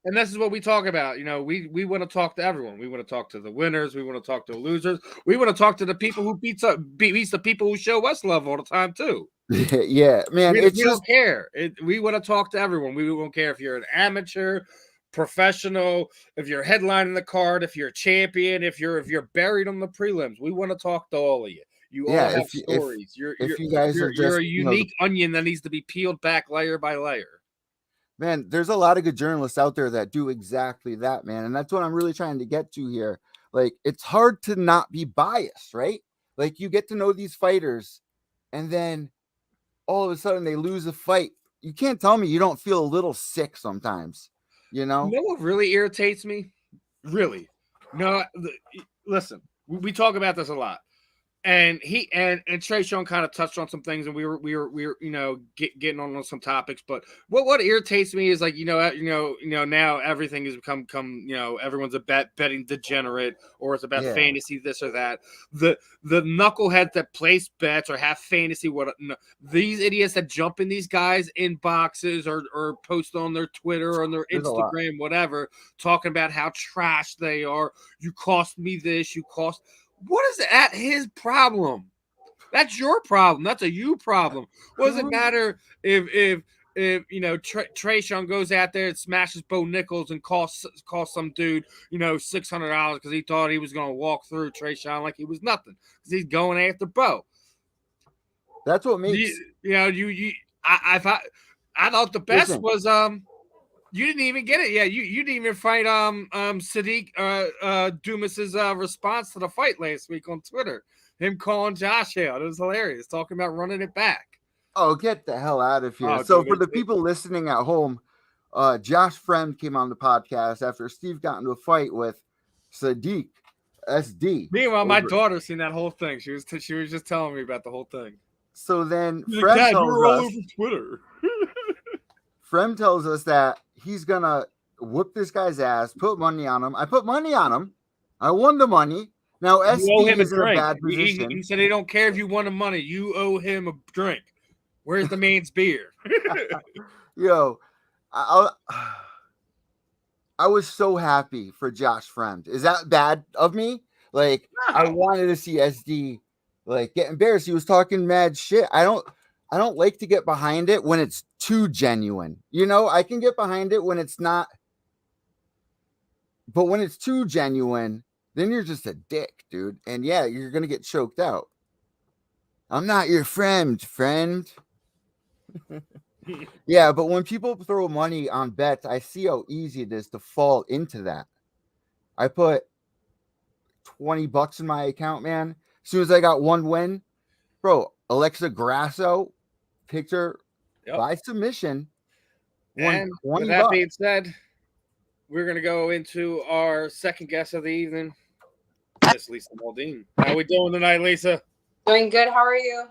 And this is what we talk about. We want to talk to everyone. We want to talk to the winners. We want to talk to the losers. We want to talk to the people who beats the people who show us love all the time too. Yeah, man. We don't care. We want to talk to everyone. We won't care if you're an amateur, professional, if you're headlining the card, if you're a champion, if you're buried on the prelims. We want to talk to all of you. You all have stories. You're a unique onion that needs to be peeled back layer by layer. Man, there's a lot of good journalists out there that do exactly that, man. And that's what I'm really trying to get to here. Like, it's hard to not be biased, right? Like, you get to know these fighters, and then all of a sudden they lose a fight. You can't tell me you don't feel a little sick sometimes, You know what really irritates me? Really? No, listen, we talk about this a lot. and Tresean kind of touched on some things, and we were getting on some topics. But what irritates me is like now everything has become everyone's a betting degenerate, or it's about fantasy this or that. The knuckleheads that place bets or have fantasy these idiots that jump in these guys' inboxes or post on their Twitter or on their Instagram, whatever, talking about how trash they are. You cost me this. You cost. What is that his problem? That's your problem. That's a you problem. What does it matter if Tresean goes out there and smashes Bo Nichols and costs some dude $600 because he thought he was going to walk through Tresean like he was nothing because he's going after Bo. That's what makes I thought the best was you didn't even get it. Yeah, you didn't even fight Sadiq Dumas's response to the fight last week on Twitter. Him calling Josh out. It was hilarious. Talking about running it back. Oh, get the hell out of here. So for the people listening at home, Josh Fremd came on the podcast after Steve got into a fight with Sadiq SD. Meanwhile, my daughter seen that whole thing. She was just telling me about the whole thing. So then Fremd Dad, you were all over Twitter. Fremd tells us that he's going to whoop this guy's ass, put money on him. I put money on him. I won the money. Now, SD is in a bad position. He said he don't care if you won the money. You owe him a drink. Where's the man's beer? Yo, I was so happy for Josh Fremd. Is that bad of me? Like, no. I wanted to see SD like get embarrassed. He was talking mad shit. I don't like to get behind it when it's too genuine. I can get behind it when it's not. But when it's too genuine, then you're just a dick, dude. And yeah, you're going to get choked out. I'm not your friend. Yeah, but when people throw money on bets, I see how easy it is to fall into that. I put $20 in my account, man. As soon as I got one win, bro, Alexa Grasso picked her by submission. And with that being said, we're going to go into our second guest of the evening, Miss Lisa Mauldin. How we doing tonight, Lisa? Doing good. How are you?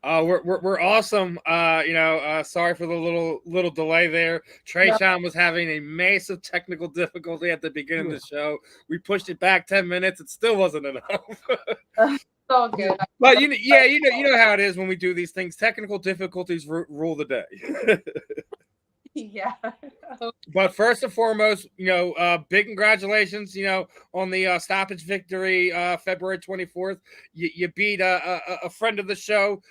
We're awesome. Sorry for the little delay there. Tresean was having a massive technical difficulty at the beginning of the show. We pushed it back 10 minutes. It still wasn't enough. So good. But you know how it is when we do these things. Technical difficulties rule the day. Yeah. But first and foremost, big congratulations, on the stoppage victory, February 24th. You beat a friend of the show,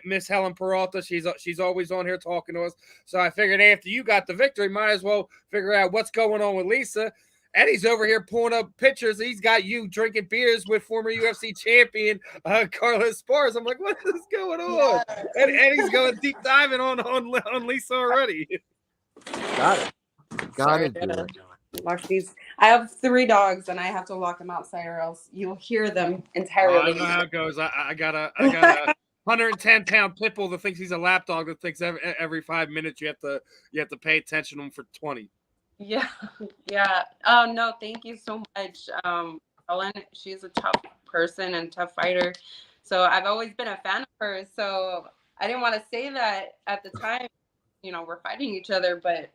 Miss Hele Peralta. She's always on here talking to us. So I figured after you got the victory, might as well figure out what's going on with Lisa. Eddie's over here pulling up pictures. He's got you drinking beers with former UFC champion Carlos Spars. I'm like, what is going on? Yeah. And Eddie's going deep diving on Lisa already. Got it. Lock these. I have 3 dogs, and I have to lock them outside, or else you'll hear them entirely. I know how it goes. I got a 110-pound pit bull that thinks he's a lap dog that thinks every 5 minutes you have to pay attention to him for 20. Yeah. Oh no, thank you so much, Ellen. She's a tough person and tough fighter, so I've always been a fan of hers. So I didn't want to say that at the time. We're fighting each other, but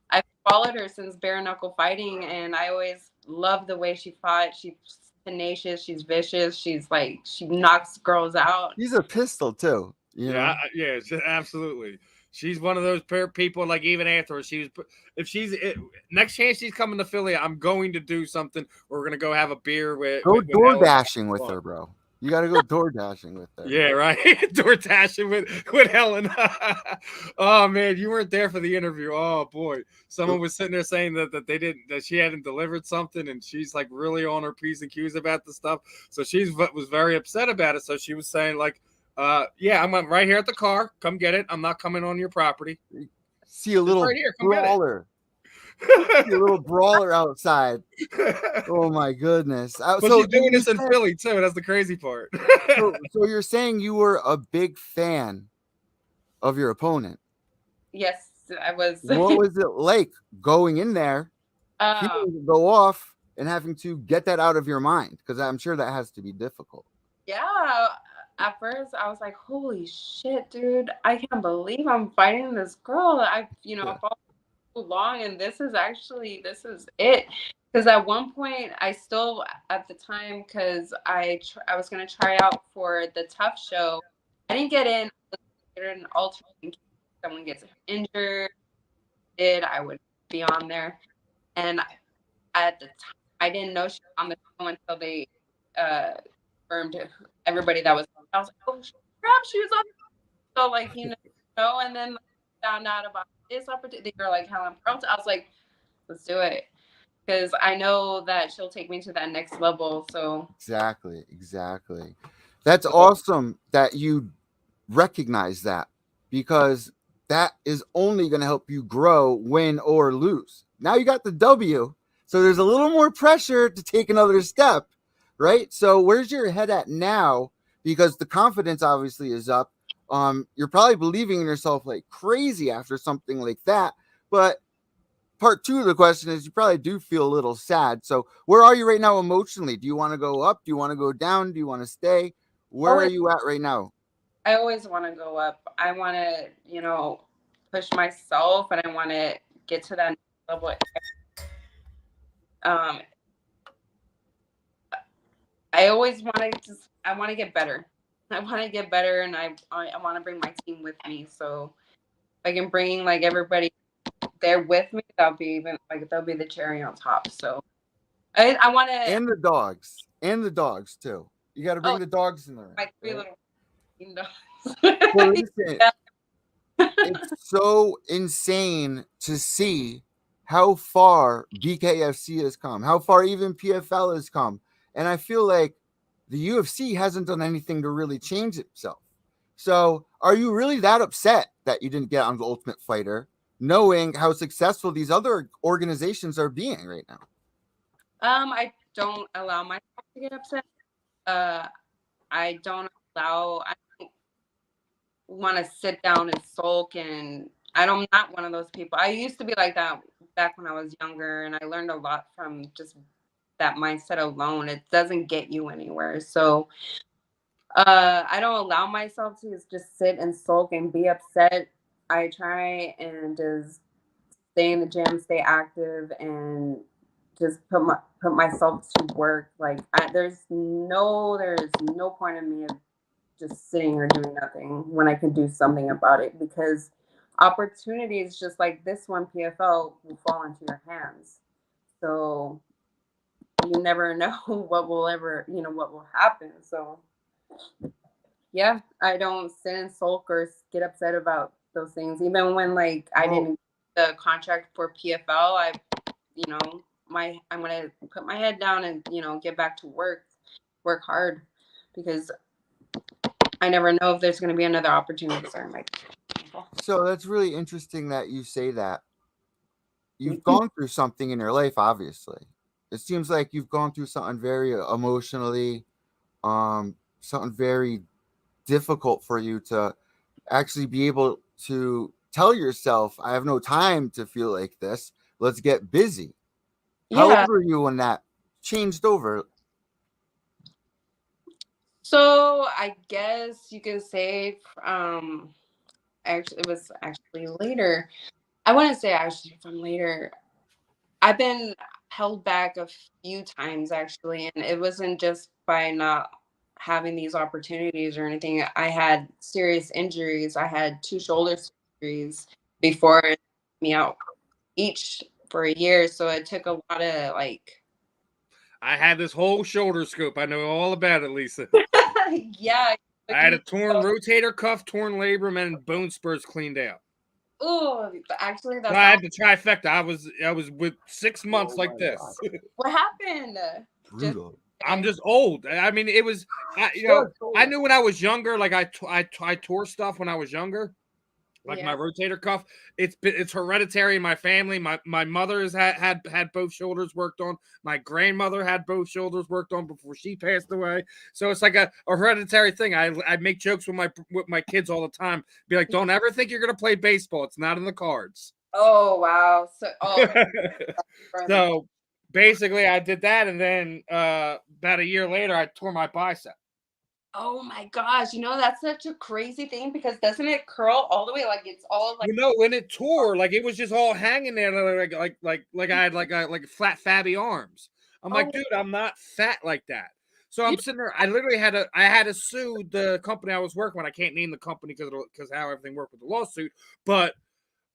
I followed her since bare knuckle fighting, and I always loved the way she fought. She's tenacious, she's vicious, she knocks girls out. She's a pistol too. Yeah, absolutely. She's one of those people, like, even after next chance she's coming to Philly, I'm going to do something. We're going to go have a beer with door dashing with her, bro. You got to go door dashing with her. Yeah, right. Door dashing with Helen. Oh man, you weren't there for the interview. Oh boy, someone was sitting there saying that she hadn't delivered something, and she's like really on her P's and Q's about the stuff. So she was very upset about it. So she was saying like, yeah, I'm right here at the car. Come get it. I'm not coming on your property. See a little brawler. See a little brawler outside. Oh my goodness! But so she's doing this in Philly too. That's the crazy part. so you're saying you were a big fan of your opponent? Yes, I was. What was it like going in there, go off, and having to get that out of your mind? Because I'm sure that has to be difficult. Yeah. At first, I was like, "Holy shit, dude! I can't believe I'm fighting this girl. Fought so long, and this is it." Because at one point, I still at the time, because I was gonna try out for the Tough show. I didn't get in. I was considered an alternate in case someone gets injured. I would be on there, and at the time, I didn't know she was on the show until they confirmed everybody that was. I was like, "Oh crap, she was on." So like and then found out about this opportunity. They were like Hele Peralta. I was like, let's do it, because I know that she'll take me to that next level. So Exactly. That's awesome that you recognize that, because that is only going to help you grow, win or lose. Now you got the W, so there's a little more pressure to take another step, right? So where's your head at now? Because the confidence obviously is up. You're probably believing in yourself like crazy after something like that. But part two of the question is, you probably do feel a little sad. So where are you right now emotionally? Do you want to go up? Do you want to go down? Do you want to stay? Where are you at right now? I always want to go up. I want to, push myself, and I want to get to that next level. I always want to I want to get better. I want to get better, and I want to bring my team with me. So if I can bring like everybody there with me, that'll be the cherry on top. So I want to. And the dogs too. You got to bring the dogs in there. My three little Well, listen, it's so insane to see how far BKFC has come, how far even PFL has come. And I feel like the UFC hasn't done anything to really change itself. So are you really that upset that you didn't get on the Ultimate Fighter, knowing how successful these other organizations are being right now? I don't allow myself to get upset. I don't want to sit down and sulk, and I'm not one of those people. I used to be like that back when I was younger, and I learned a lot from just that mindset alone. It doesn't get you anywhere. So I don't allow myself to just sit and sulk and be upset. I try and just stay in the gym, stay active, and just put myself to work. Like there's no point in me of just sitting or doing nothing when I can do something about it, because opportunities just like this one, PFL, will fall into your hands. So you never know what will happen. So yeah, I don't sit and sulk or get upset about those things. Even when I didn't get the contract for PFL, I'm gonna put my head down and get back to work hard, because I never know if there's gonna be another opportunity. Sorry, Mike. So that's really interesting that you say that. You've gone through something in your life, obviously. It seems like you've gone through something very emotionally, something very difficult for you to actually be able to tell yourself, I have no time to feel like this. Let's get busy. Yeah. How old were you when that changed over? So I guess you can say, it was actually later. I wouldn't say actually from later. I've been held back a few times actually, and it wasn't just by not having these opportunities or anything. I had serious injuries. I had 2 shoulder surgeries before it took me out each for a year, so it took a lot of I had this whole shoulder scope. I know all about it, Lisa. yeah. I had a torn rotator cuff, torn labrum, and bone spurs cleaned out. Oh, actually, I had the trifecta. I was with 6 months like this. What happened? Brutal. I'm just old. I mean, it was, I knew when I was younger, like I tore stuff when I was younger, like my rotator cuff. It's hereditary in my family. My mother has had both shoulders worked on. My grandmother had both shoulders worked on before she passed away. So it's like a hereditary thing. I make jokes with my kids all the time. Be like, don't ever think you're gonna play baseball. It's not in the cards. Oh wow. So basically I did that, and then about a year later I tore my bicep. Oh my gosh, that's such a crazy thing because doesn't it curl all the way? Like it's all like when it tore, like it was just all hanging there, like I had like flat fabby arms. I'm like, oh dude, I'm not fat like that. So you I'm sitting there. I literally had to sue the company I was working with. I can't name the company because how everything worked with the lawsuit. But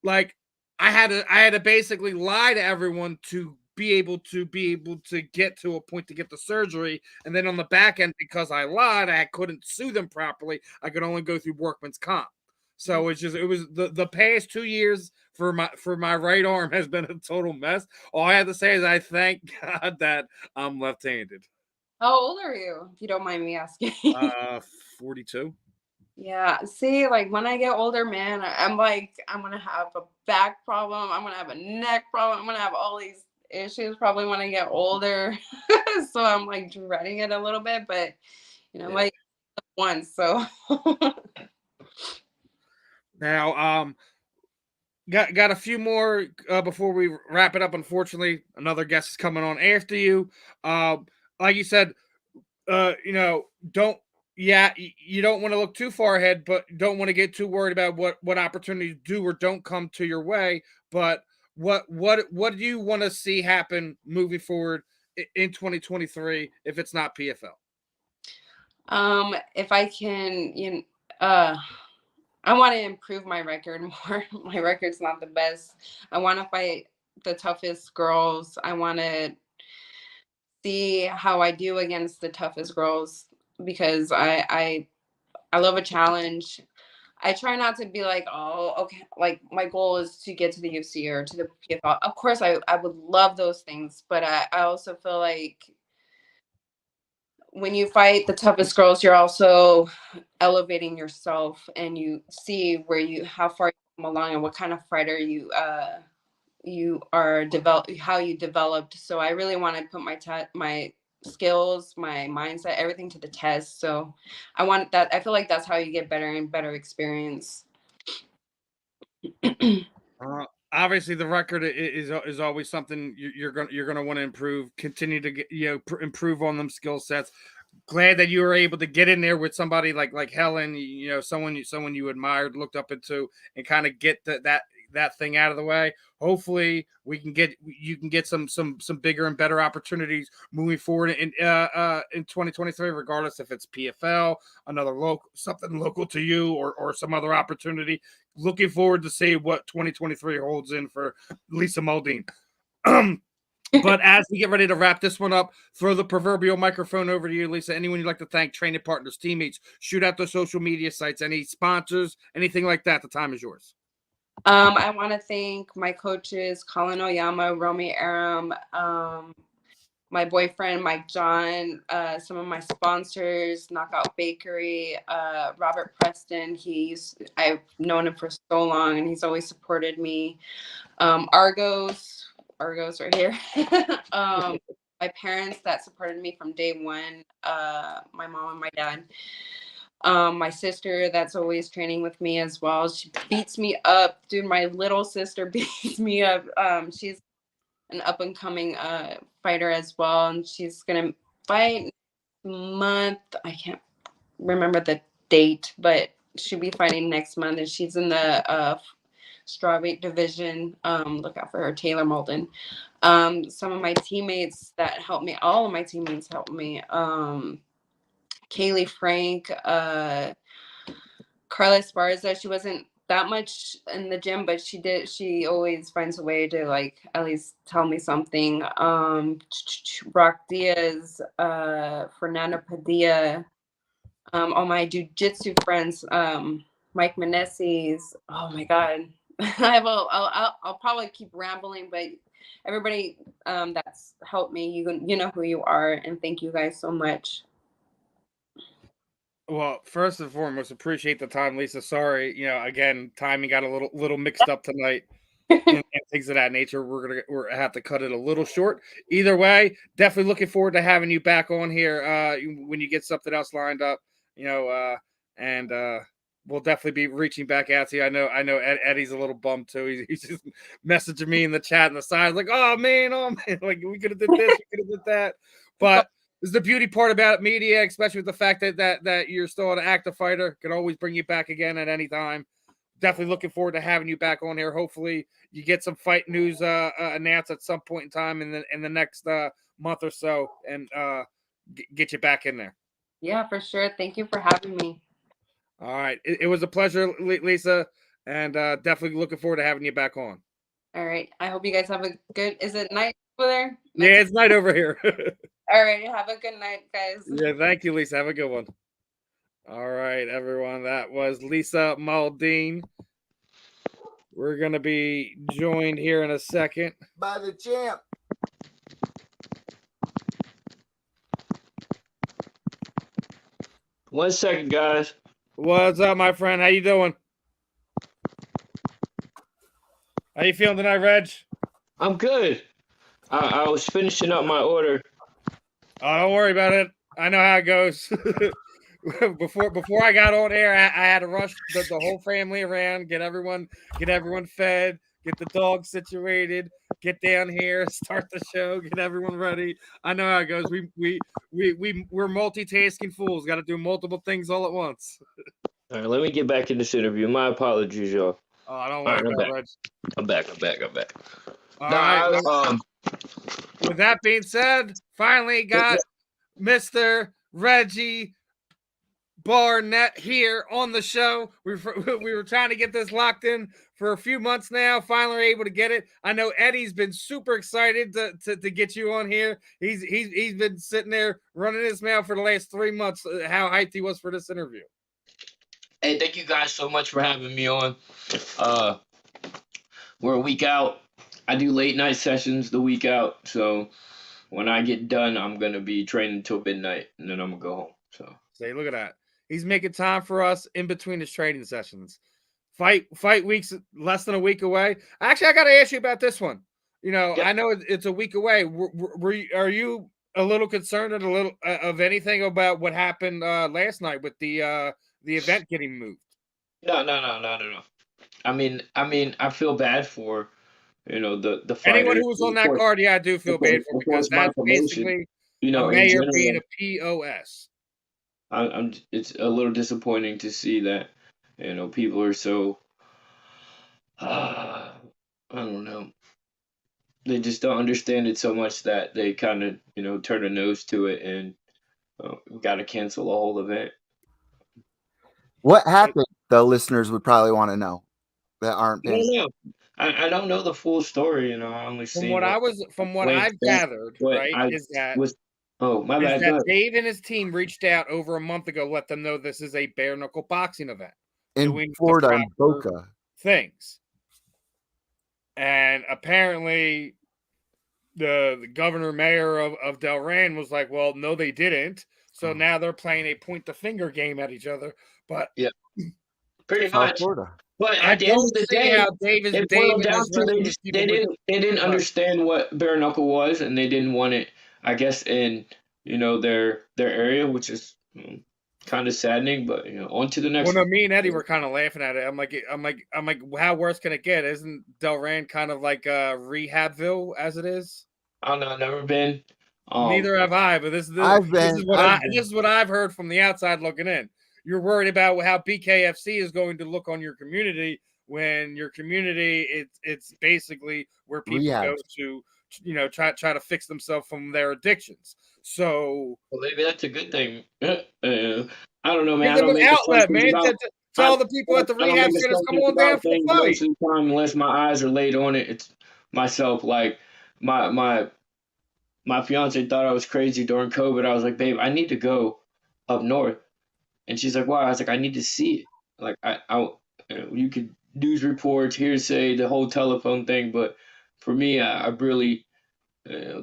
like, I had to basically lie to everyone to be able to get to a point to get the surgery, and then on the back end, because I lied, I couldn't sue them properly. I could only go through workman's comp. So it was the past 2 years for my right arm has been a total mess. All I have to say is I thank God that I'm left-handed. How old are you, if you don't mind me asking? 42. Yeah, see, like when I get older, man, I'm like, I'm gonna have a back problem, I'm gonna have a neck problem, I'm gonna have all these issues probably when I get older. So I'm like dreading it a little bit, but Yeah. like once, so Now, got a few more before we wrap it up. Unfortunately, another guest is coming on after you. Like you said, don't you don't want to look too far ahead, but don't want to get too worried about what opportunities do or don't come to your way. But what do you want to see happen moving forward in 2023 if it's not PFL? if I can, I want to improve my record more. My record's not the best. I want to fight the toughest girls. I want to see how I do against the toughest girls because I love a challenge. I try not to be like, oh, okay, like my goal is to get to the UFC or to the PFL. Of course, I would love those things, but I also feel like when you fight the toughest girls, you're also elevating yourself and you see how far you come along and what kind of fighter you are how you developed. So I really want to put my skills, my mindset, everything to the test. So I want that. I feel like that's how you get better and better experience. Obviously, the record is always something you're gonna want to improve. Continue to get improve on them skill sets. Glad that you were able to get in there with somebody like Helen, someone you admired, looked up into, and kind of get that thing out of the way. Hopefully, you can get some bigger and better opportunities moving forward in 2023, regardless if it's PFL, something local to you, or some other opportunity. Looking forward to see what 2023 holds in for Lisa Mauldin. But as we get ready to wrap this one up, throw the proverbial microphone over to you, Lisa. Anyone you'd like to thank, training partners, teammates, shoot out the social media sites, any sponsors, anything like that, the time is yours. I want to thank my coaches, Colin Oyama, Romy Aram, my boyfriend, Mike John, some of my sponsors, Knockout Bakery, Robert Preston. I've known him for so long and he's always supported me. Argos right here. My parents that supported me from day one, my mom and my dad. My sister that's always training with me as well. She beats me up. Dude, my little sister beats me up. She's an up and coming fighter as well. And she's going to fight month. I can't remember the date, but she'll be fighting next month. And she's in the strawweight division. Look out for her, Taylor Mauldin. Some of my teammates that helped me, all of my teammates helped me. Kaylee Frank, Carla Esparza, she wasn't that much in the gym, but she always finds a way to like at least tell me something. Brock Diaz, Fernando Padilla, all my jiu-jitsu friends, Mike Meneses. Oh my God. I'll probably keep rambling, but everybody that's helped me, you know who you are, and thank you guys so much. Well, first and foremost, appreciate the time, Lisa. Sorry, again, timing got a little mixed up tonight, and things of that nature. We're gonna have to cut it a little short. Either way, definitely looking forward to having you back on here when you get something else lined up. And we'll definitely be reaching back out to you. I know Eddie's a little bummed too. He's just messaging me in the chat on the side, like, oh man, like we could have did this, we could have did that, but is the beauty part about media, especially with the fact that you're still an active fighter. Can always bring you back again at any time. Definitely looking forward to having you back on here. Hopefully, you get some fight news announced at some point in time in the next month or so, and get you back in there. Yeah, for sure. Thank you for having me. All right, it was a pleasure, Lisa, and definitely looking forward to having you back on. All right. I hope you guys have a good. Is it night over there? Yeah, it's night over here. All right. Have a good night, guys. Yeah, thank you, Lisa. Have a good one. All right, everyone. That was Lisa Mauldin. We're going to be joined here in a second by the champ. One second, guys. What's up, my friend? How you doing? How you feeling tonight, Reg? I'm good. I was finishing up my order. Oh, don't worry about it. I know how it goes. Before I got on air, I had to rush the whole family around, get everyone fed, get the dog situated, get down here, start the show, get everyone ready. I know how it goes. We're multitasking fools. Got to do multiple things all at once. All right, let me get back in this interview. My apologies, y'all. Oh, don't worry about it, Reg. I'm back. All right. With that being said, finally got Mr. Reggie Barnett here on the show. We were trying to get this locked in for a few months now. Finally able to get it. I know Eddie's been super excited to get you on here. He's been sitting there running his mouth for the last 3 months. How hyped he was for this interview. Hey, thank you guys so much for having me on. We're a week out. I do late night sessions the week out, so when I get done, I'm gonna be training until midnight, and then I'm gonna go home. So, say, look at that. He's making time for us in between his training sessions. Fight weeks less than a week away. Actually, I got to ask you about this one. You know, I know it's a week away. Are you a little concerned of anything about what happened last night with the event getting moved? No. I mean, I feel bad for the fighters. Anyone who was on that card. Yeah, I do feel bad for because that's basically a mayor being a POS. It's a little disappointing to see that people are so I don't know, they just don't understand it so much that they kind of turn a nose to it and got to cancel the whole event. What happened? The listeners would probably want to know that aren't. I don't know the full story. I only from what I've gathered, right, is that my bad. That Dave and his team reached out over a month ago, let them know this is a bare knuckle boxing event in Florida and Boca things, and apparently the governor mayor of Delran was like, well, no, they didn't. So now they're playing a point the finger game at each other. But yeah, pretty much. Florida. But at the end of the day, they didn't understand what bare knuckle was, and they didn't want it, I guess, in their area, which is kind of saddening. But on to the next. Well, no, me and Eddie were kind of laughing at it. I'm like, how worse can it get? Isn't Delran kind of like Rehabville as it is? I don't know. I've never been. Neither have I. But this is what I've heard from the outside looking in. You're worried about how BKFC is going to look on your community when your community it's basically where people go to try to fix themselves from their addictions. So maybe that's a good thing. I don't know, man. Give them an outlet, man. Tell the people at the rehab centers, come on down for the fight. Unless my eyes are laid on it, it's myself. Like my fiance thought I was crazy during COVID. I was like, babe, I need to go up north. And she's like, "Why?" I was like, "I need to see it. Like, you could news reports, hearsay, the whole telephone thing, but for me, I really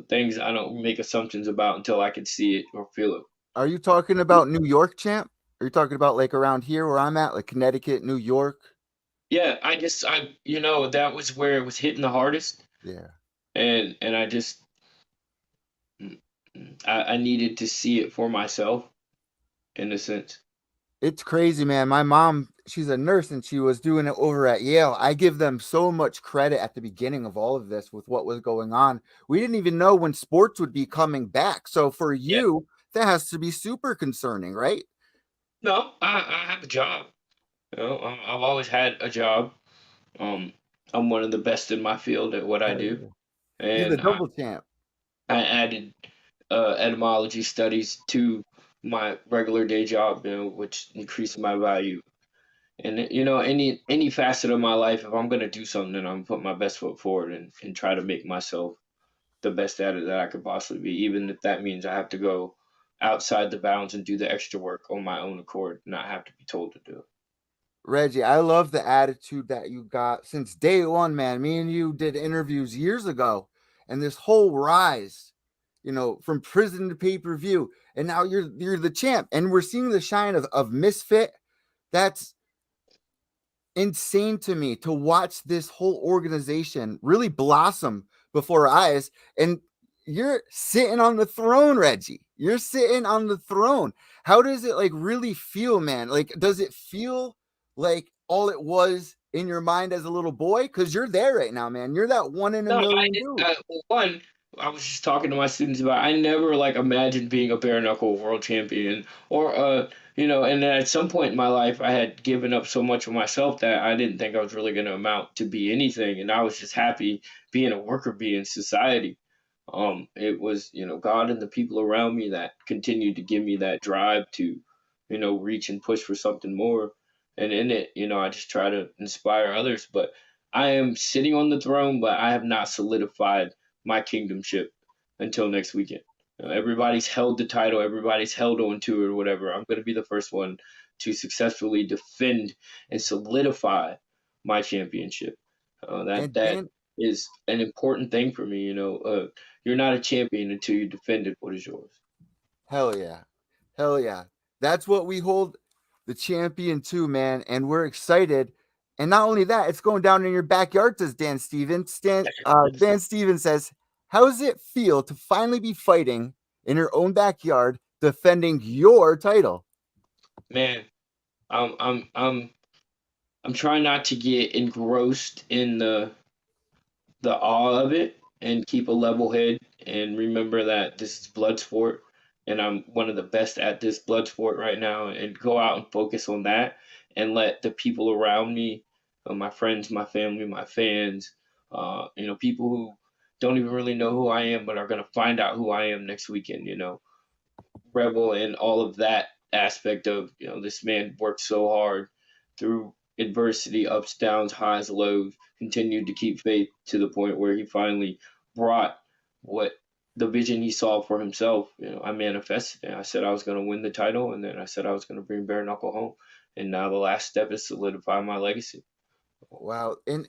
things I don't make assumptions about until I can see it or feel it." Are you talking about New York, champ? Are you talking about like around here where I'm at, like Connecticut, New York? Yeah, that was where it was hitting the hardest. Yeah, and I needed to see it for myself, in a sense. It's crazy, man. My mom, she's a nurse and she was doing it over at Yale. I give them so much credit at the beginning of all of this with what was going on. We didn't even know when sports would be coming back. So for you, that has to be super concerning, right? No, I have a job. You know, I've always had a job. Um, I'm one of the best in my field at what I Hell do, yeah. You're the and double champ. I added etymology studies to my regular day job, you know, which increased my value. And you know, any facet of my life, if I'm gonna do something, then I'm put my best foot forward and try to make myself the best at it that I could possibly be, even if that means I have to go outside the bounds and do the extra work on my own accord, not have to be told to do it. Reggie, I love the attitude that you got since day one, man. Me and you did interviews years ago, and this whole rise, from prison to pay-per-view, and now you're the champ, and we're seeing the shine of Misfit. That's insane to me to watch this whole organization really blossom before our eyes. And you're sitting on the throne, Reggie. You're sitting on the throne. How does it like really feel, man? Like, does it feel like all it was in your mind as a little boy? Because you're there right now, man. You're that one in a No, million dude. one, I was just talking to my students about. I never like imagined being a bare knuckle world champion, or you know. And then at some point in my life, I had given up so much of myself that I didn't think I was really going to amount to be anything, and I was just happy being a worker bee in society. It was, you know, God and the people around me that continued to give me that drive to, you know, reach and push for something more. And in it, you know, I just try to inspire others. But I am sitting on the throne, but I have not solidified my kingdomship until next weekend. Everybody's held the title, everybody's held on to it or whatever. I'm going to be the first one to successfully defend and solidify my championship. And That Dan, is an important thing for me. You know, you're not a champion until you defended what is yours. hell yeah. Hell yeah. That's what we hold the champion to, man. And we're excited. And not only that, it's going down in your backyard, says Dan Stevens. Dan Stevens says, how does it feel to finally be fighting in your own backyard, defending your title? Man, I'm I'm I'm I'm trying not to get engrossed in the awe of it and keep a level head and remember that this is blood sport and I'm one of the best at this blood sport right now and go out and focus on that and let the people around me, my friends, my family, my fans, you know, people who don't even really know who I am but are going to find out who I am next weekend, you know, revel in all of that aspect of, you know, this man worked so hard through adversity, ups, downs, highs, lows, continued to keep faith to the point where he finally brought what the vision he saw for himself. You know, I manifested it. I said I was going to win the title, and then I said I was going to bring bare knuckle home. And now the last step is solidify my legacy. Wow. And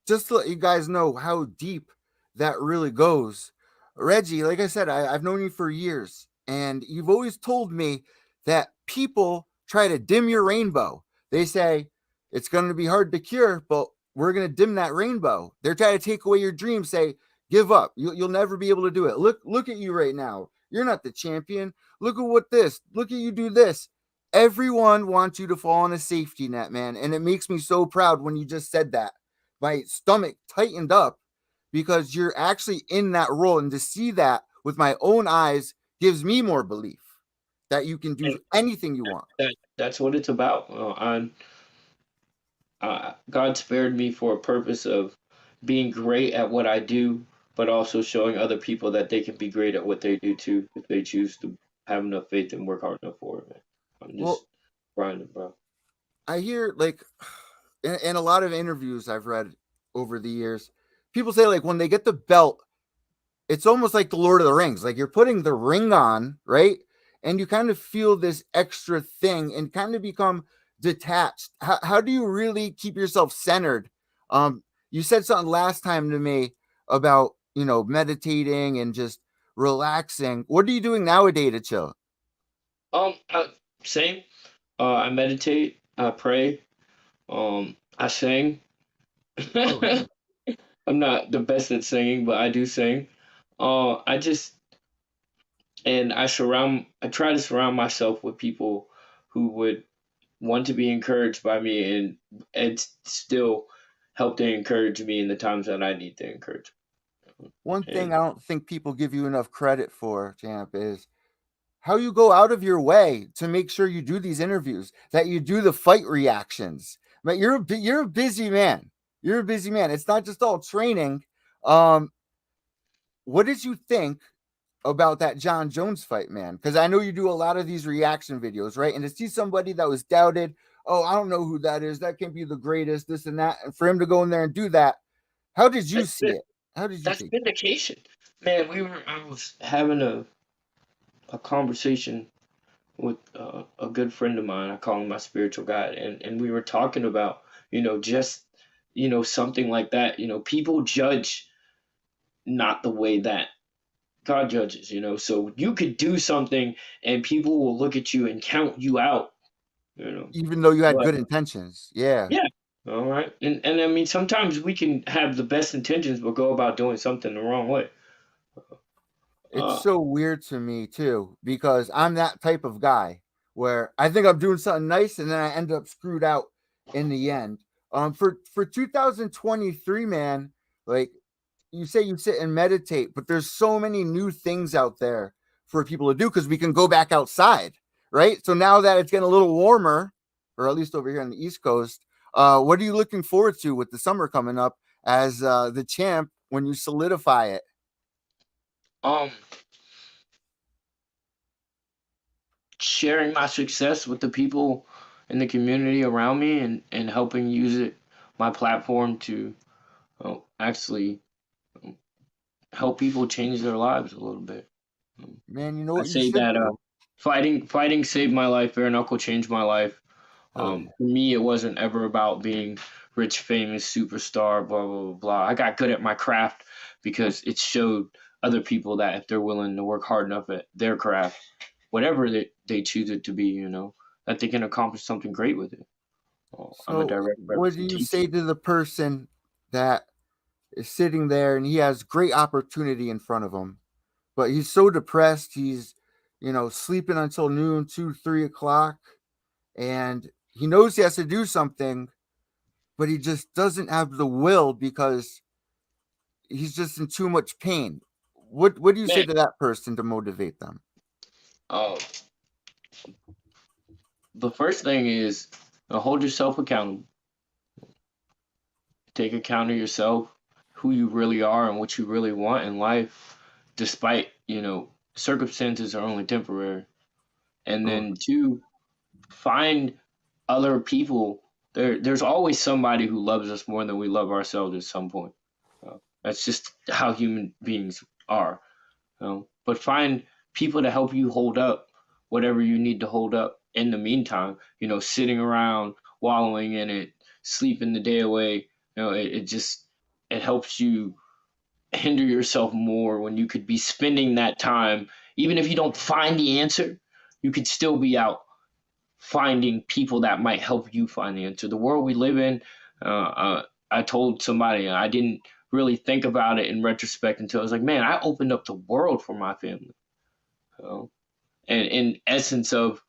just to let you guys know how deep that really goes, Reggie, like I said, I've known you for years, and you've always told me that people try to dim your rainbow. They say it's going to be hard to cure, but we're going to dim that rainbow. They're trying to take away your dreams, say, give up. You'll never be able to do it. Look at you right now. You're not the champion. Look at you do this. Everyone wants you to fall on a safety net, man. And it makes me so proud when you just said that. My stomach tightened up because you're actually in that role. And to see that with my own eyes gives me more belief that you can do And anything you want. that's what it's about. God spared me for a purpose of being great at what I do, but also showing other people that they can be great at what they do too if they choose to have enough faith and work hard enough for it, man. I'm just Well, grinding, bro. I hear like in a lot of interviews I've read over the years, people say like when they get the belt, it's almost like the Lord of the Rings. Like you're putting the ring on, right? And you kind of feel this extra thing and kind of become detached. How do you really keep yourself centered? You said something last time to me about, meditating and just relaxing. What are you doing nowadays to chill? Same. I meditate. I pray. I sing. Oh, I'm not the best at singing, but I do sing. I just and I try to surround myself with people who would want to be encouraged by me and still help to encourage me in the times that I need to encourage. one thing And I don't think people give you enough credit for, Champ, is how you go out of your way to make sure you do these interviews, that you do the fight reactions. But you're a busy man. You're a busy man. It's not just all training. What did you think about that John Jones fight, man? Because I know you do a lot of these reaction videos, right? And to see somebody that was doubted, oh, I don't know who that is, that can't be the greatest, this and that, and for him to go in there and do that, how did you see it? How did you That's see it? vindication, man. I was having a conversation with a good friend of mine. I call him my spiritual guide, and we were talking about, just, something like that. People judge not the way that God judges, so you could do something and people will look at you and count you out, Even though you had but good intentions. Yeah. yeah, all right. And I mean, sometimes we can have the best intentions but go about doing something the wrong way. It's Uh, so weird to me too, because I'm that type of guy where I think I'm doing something nice and then I end up screwed out in the end. For 2023, man, like you say you sit and meditate, but there's so many new things out there for people to do because we can go back outside, right? So now that it's getting a little warmer, or at least over here on the East Coast, what are you looking forward to with the summer coming up as the champ when you solidify it? um, Sharing my success with the people in the community around me and helping use my platform to actually help people change their lives a little bit. Man, you know I what you say should that do? fighting saved my life. Bare knuckle changed my life. Oh, yeah. For me, it wasn't ever about being rich, famous, superstar, blah blah blah blah. I got good at my craft because it showed other people that if they're willing to work hard enough at their craft, whatever they choose it to be, that they can accomplish something great with it. I'm a So, direct what do you representation. say to the person that is sitting there and he has great opportunity in front of him, but he's so depressed, he's, sleeping until noon, 2, 3 o'clock, and he knows he has to do something, but he just doesn't have the will because he's just in too much pain. What do you say Man, to that person to motivate them? uh, the first thing is hold yourself accountable. Take account of yourself, who you really are, and what you really want in life, despite, circumstances are only temporary. And Oh, then two, find other people. There's always somebody who loves us more than we love ourselves at some point. That's just how human beings are. But find people to help you hold up whatever you need to hold up in the meantime. Sitting around wallowing in it, sleeping the day away. It helps you hinder yourself more when you could be spending that time. Even if you don't find the answer, you could still be out finding people that might help you find the answer. The world we live in, I told somebody I didn't really think about it in retrospect until I was like, man, I opened up the world for my family. And in essence of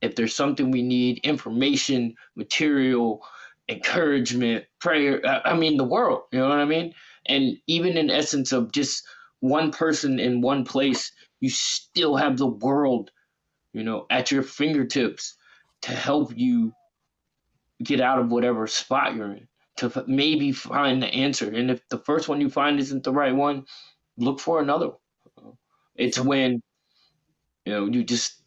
if there's something we need, information, material, encouragement, prayer, I mean the world, you know what I mean? And even in essence of just one person in one place, you still have the world, at your fingertips to help you get out of whatever spot you're in, to maybe find the answer. And if the first one you find isn't the right one, look for another one. It's some when, you just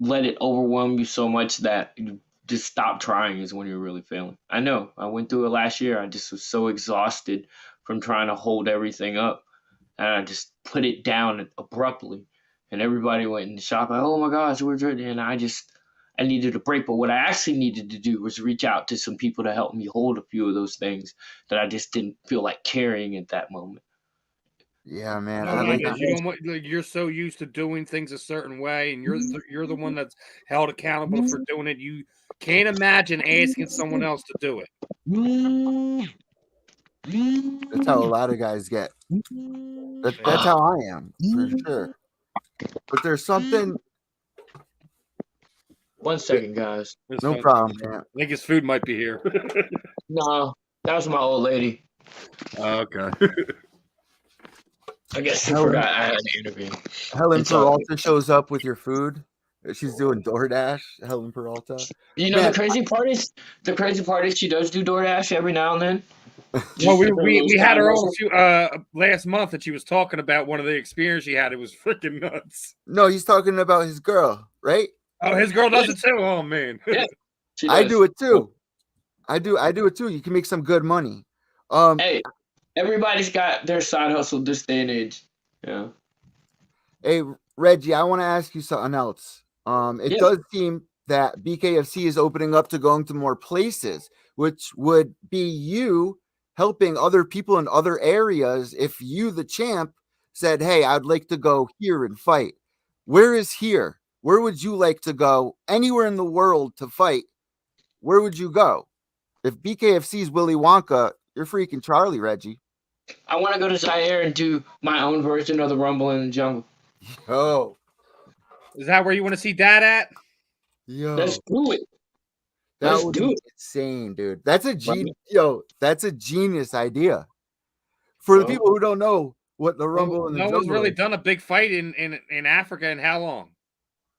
let it overwhelm you so much that you just stop trying is when you're really failing. I know. I went through it last year. I just was so exhausted from trying to hold everything up. And I just put it down abruptly. And everybody went in the shop like, oh my gosh, where's it? And I needed a break. But what I actually needed to do was reach out to some people to help me hold a few of those things that I just didn't feel like carrying at that moment. yeah, man. No, I man, like because you don't want like, you're so used to doing things a certain way, and you're the one that's held accountable for doing it. You can't imagine asking someone else to do it. that's how a lot of guys get. That's how I am for sure. But there's something. 1 second, guys. It's No fun. problem, man. I think his food might be here. No, that was my old lady. Okay. I guess I Helen, forgot I had an interview. Helen It's all Peralta shows up with your food. She's doing DoorDash. Helen Peralta. You know, Man, the crazy part is she does do DoorDash every now and then. Well, Just to bring those we had side her on hustle. last month, and she was talking about one of the experience she had. It was freaking nuts. no, he's talking about his girl, right? Oh, his girl does it too. Oh man, Yeah, she I does. do it too. I do it too. You can make some good money. Hey, everybody's got their side hustle this day and age. Yeah. Hey, Reggie, I want to ask you something else. It Yeah. does seem that BKFC is opening up to going to more places, which would be you helping other people in other areas. If you, the champ, said, "Hey, I'd like to go here and fight," where is here? Where would you like to go? Anywhere in the world to fight? Where would you go? If BKFC is Willy Wonka, you're freaking Charlie, Reggie. I want to go to Zaire and do my own version of the Rumble in the Jungle. Oh, is that where you want to see Dad at? yo. Let's do it. That Let's would do be it. insane, dude. That's a Right. that's a genius idea. For the Well, people who don't know what the Rumble in the No one's Jungle really is. done a big fight in Africa in how long?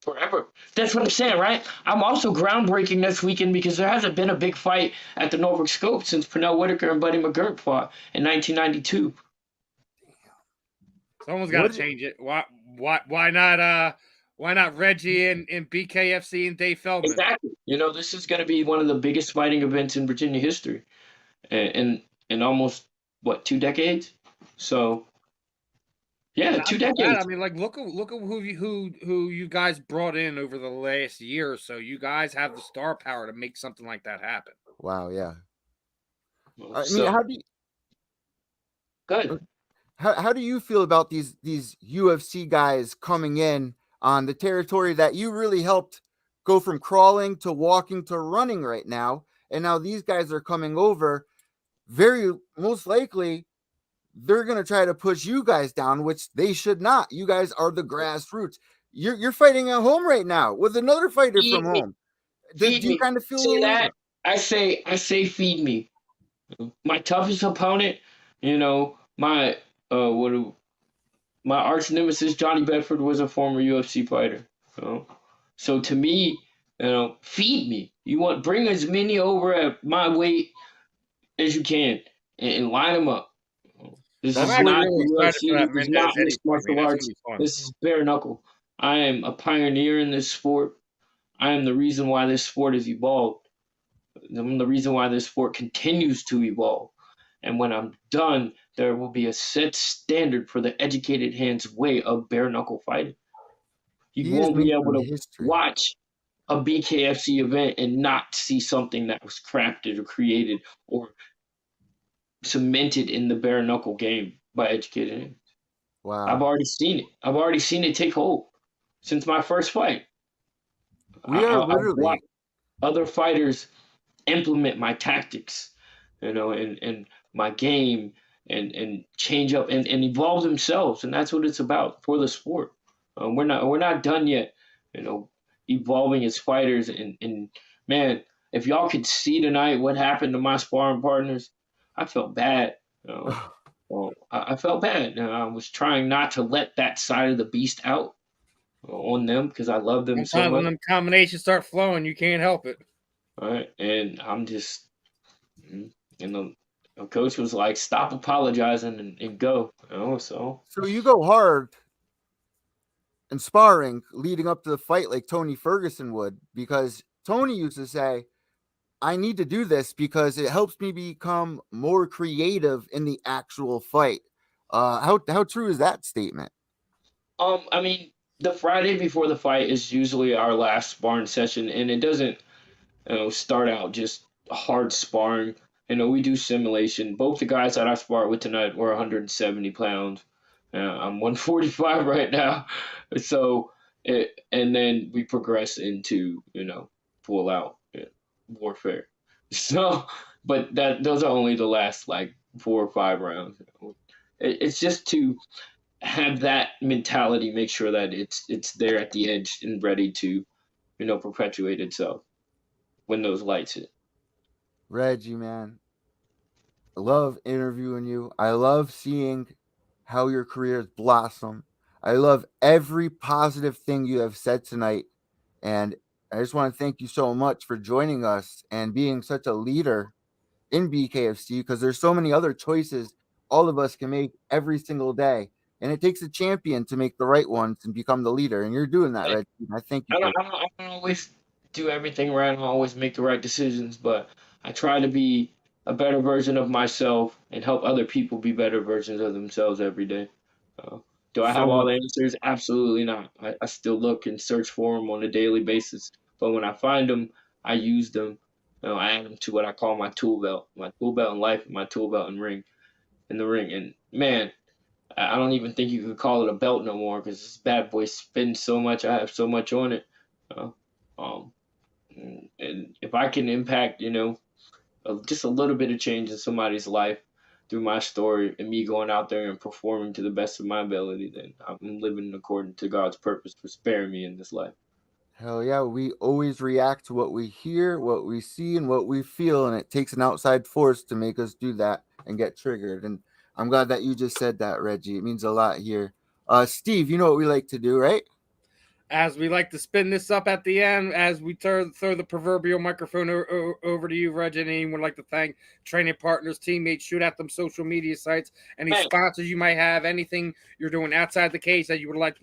forever. That's what I'm saying, right? I'm also groundbreaking this weekend because there hasn't been a big fight at the Norfolk Scope since Pernell Whitaker and Buddy McGirt fought in 1992. Someone's got to change it. Why not Reggie and BKFC and Dave Feldman? Exactly. You know, this is going to be one of the biggest fighting events in Virginia history, in almost what 2 decades. So, yeah, Not 2 just that, decades. I mean, like look at who you guys brought in over the last year or so. You guys have the star power to make something like that happen. Wow, yeah. I mean, So, good. how do you feel about these UFC guys coming in on the territory that you really helped go from crawling to walking to running right now? And now these guys are coming over. Very most likely, they're going to try to push you guys down, which they should not. You guys are the grassroots. You're fighting at home right now with another fighter from home. Do Feed you me. kind of feel See that? I say feed me. My toughest opponent, you know, my my arch nemesis Johnny Bedford was a former UFC fighter. You know? So to me, feed me. Bring as many over at my weight as you can and line them up. This I'm is actually not really the excited for UFC. that This is not Mendez Eddie mixed fight, man. martial That's arts. gonna be fun. This is bare knuckle. I am a pioneer in this sport. I am the reason why this sport has evolved. I'm the reason why this sport continues to evolve. And when I'm done, there will be a set standard for the educated hands way of bare knuckle fighting. You He is won't be able making to history. watch a BKFC event and not see something that was crafted or created or cemented in the bare knuckle game by educated hands. I've Wow. already seen it. I've already seen it take hold since my first fight. We are I've literally watched other fighters implement my tactics, and my game and change up and evolve themselves, and that's what it's about for the sport. We're not done yet, evolving as fighters and man, if y'all could see tonight what happened to my sparring partners, I felt bad. Well, I felt bad. I was trying not to let that side of the beast out on them because I love them so Sometimes when much. them combinations start flowing, you can't help it. All right, and I'm just, the coach was like, "Stop apologizing and go." So so you go hard in sparring leading up to the fight like Tony Ferguson would, because Tony used to say, I need to do this because it helps me become more creative in the actual fight. How true is that statement? I mean, the Friday before the fight is usually our last sparring session, and it doesn't, start out just hard sparring. We do simulation. Both the guys that I sparred with tonight were 170 pounds. I'm 145 right now, so and then we progress into full out warfare. So, but those are only the last like 4 or 5 rounds. It's just to have that mentality, make sure that it's there at the edge and ready to perpetuate itself when those lights hit. Reggie, man, I love interviewing you. I love seeing how your career has blossomed. I love every positive thing you have said tonight. And I just want to thank you so much for joining us and being such a leader in BKFC, because there's so many other choices all of us can make every single day. And it takes a champion to make the right ones and become the leader. And you're doing that, Reggie. I thank you for I don't always do everything right. I don't always make the right decisions, but I try to be a better version of myself and help other people be better versions of themselves every day. Uh, do I so have all much. the answers? Absolutely not. I still look and search for them on a daily basis. But when I find them, I use them. I add them to what I call my tool belt in life, and my tool belt in the ring. And man, I don't even think you could call it a belt no more because this bad boy spins so much. I have so much on it. Uh, um, and if I can impact, just a little bit of change in somebody's life through my story and me going out there and performing to the best of my ability, then I'm living according to God's purpose for sparing me in this life. Hell yeah. We always react to what we hear, what we see, and what we feel. And it takes an outside force to make us do that and get triggered. And I'm glad that you just said that, Reggie. It means a lot here. Steve, you know what we like to do, right? As we like to spin this up at the end, as we throw the proverbial microphone over to you, Reggie, and anyone would like to thank training partners, teammates, shoot at them social media sites, any sponsors you might have, anything you're doing outside the cage that you would like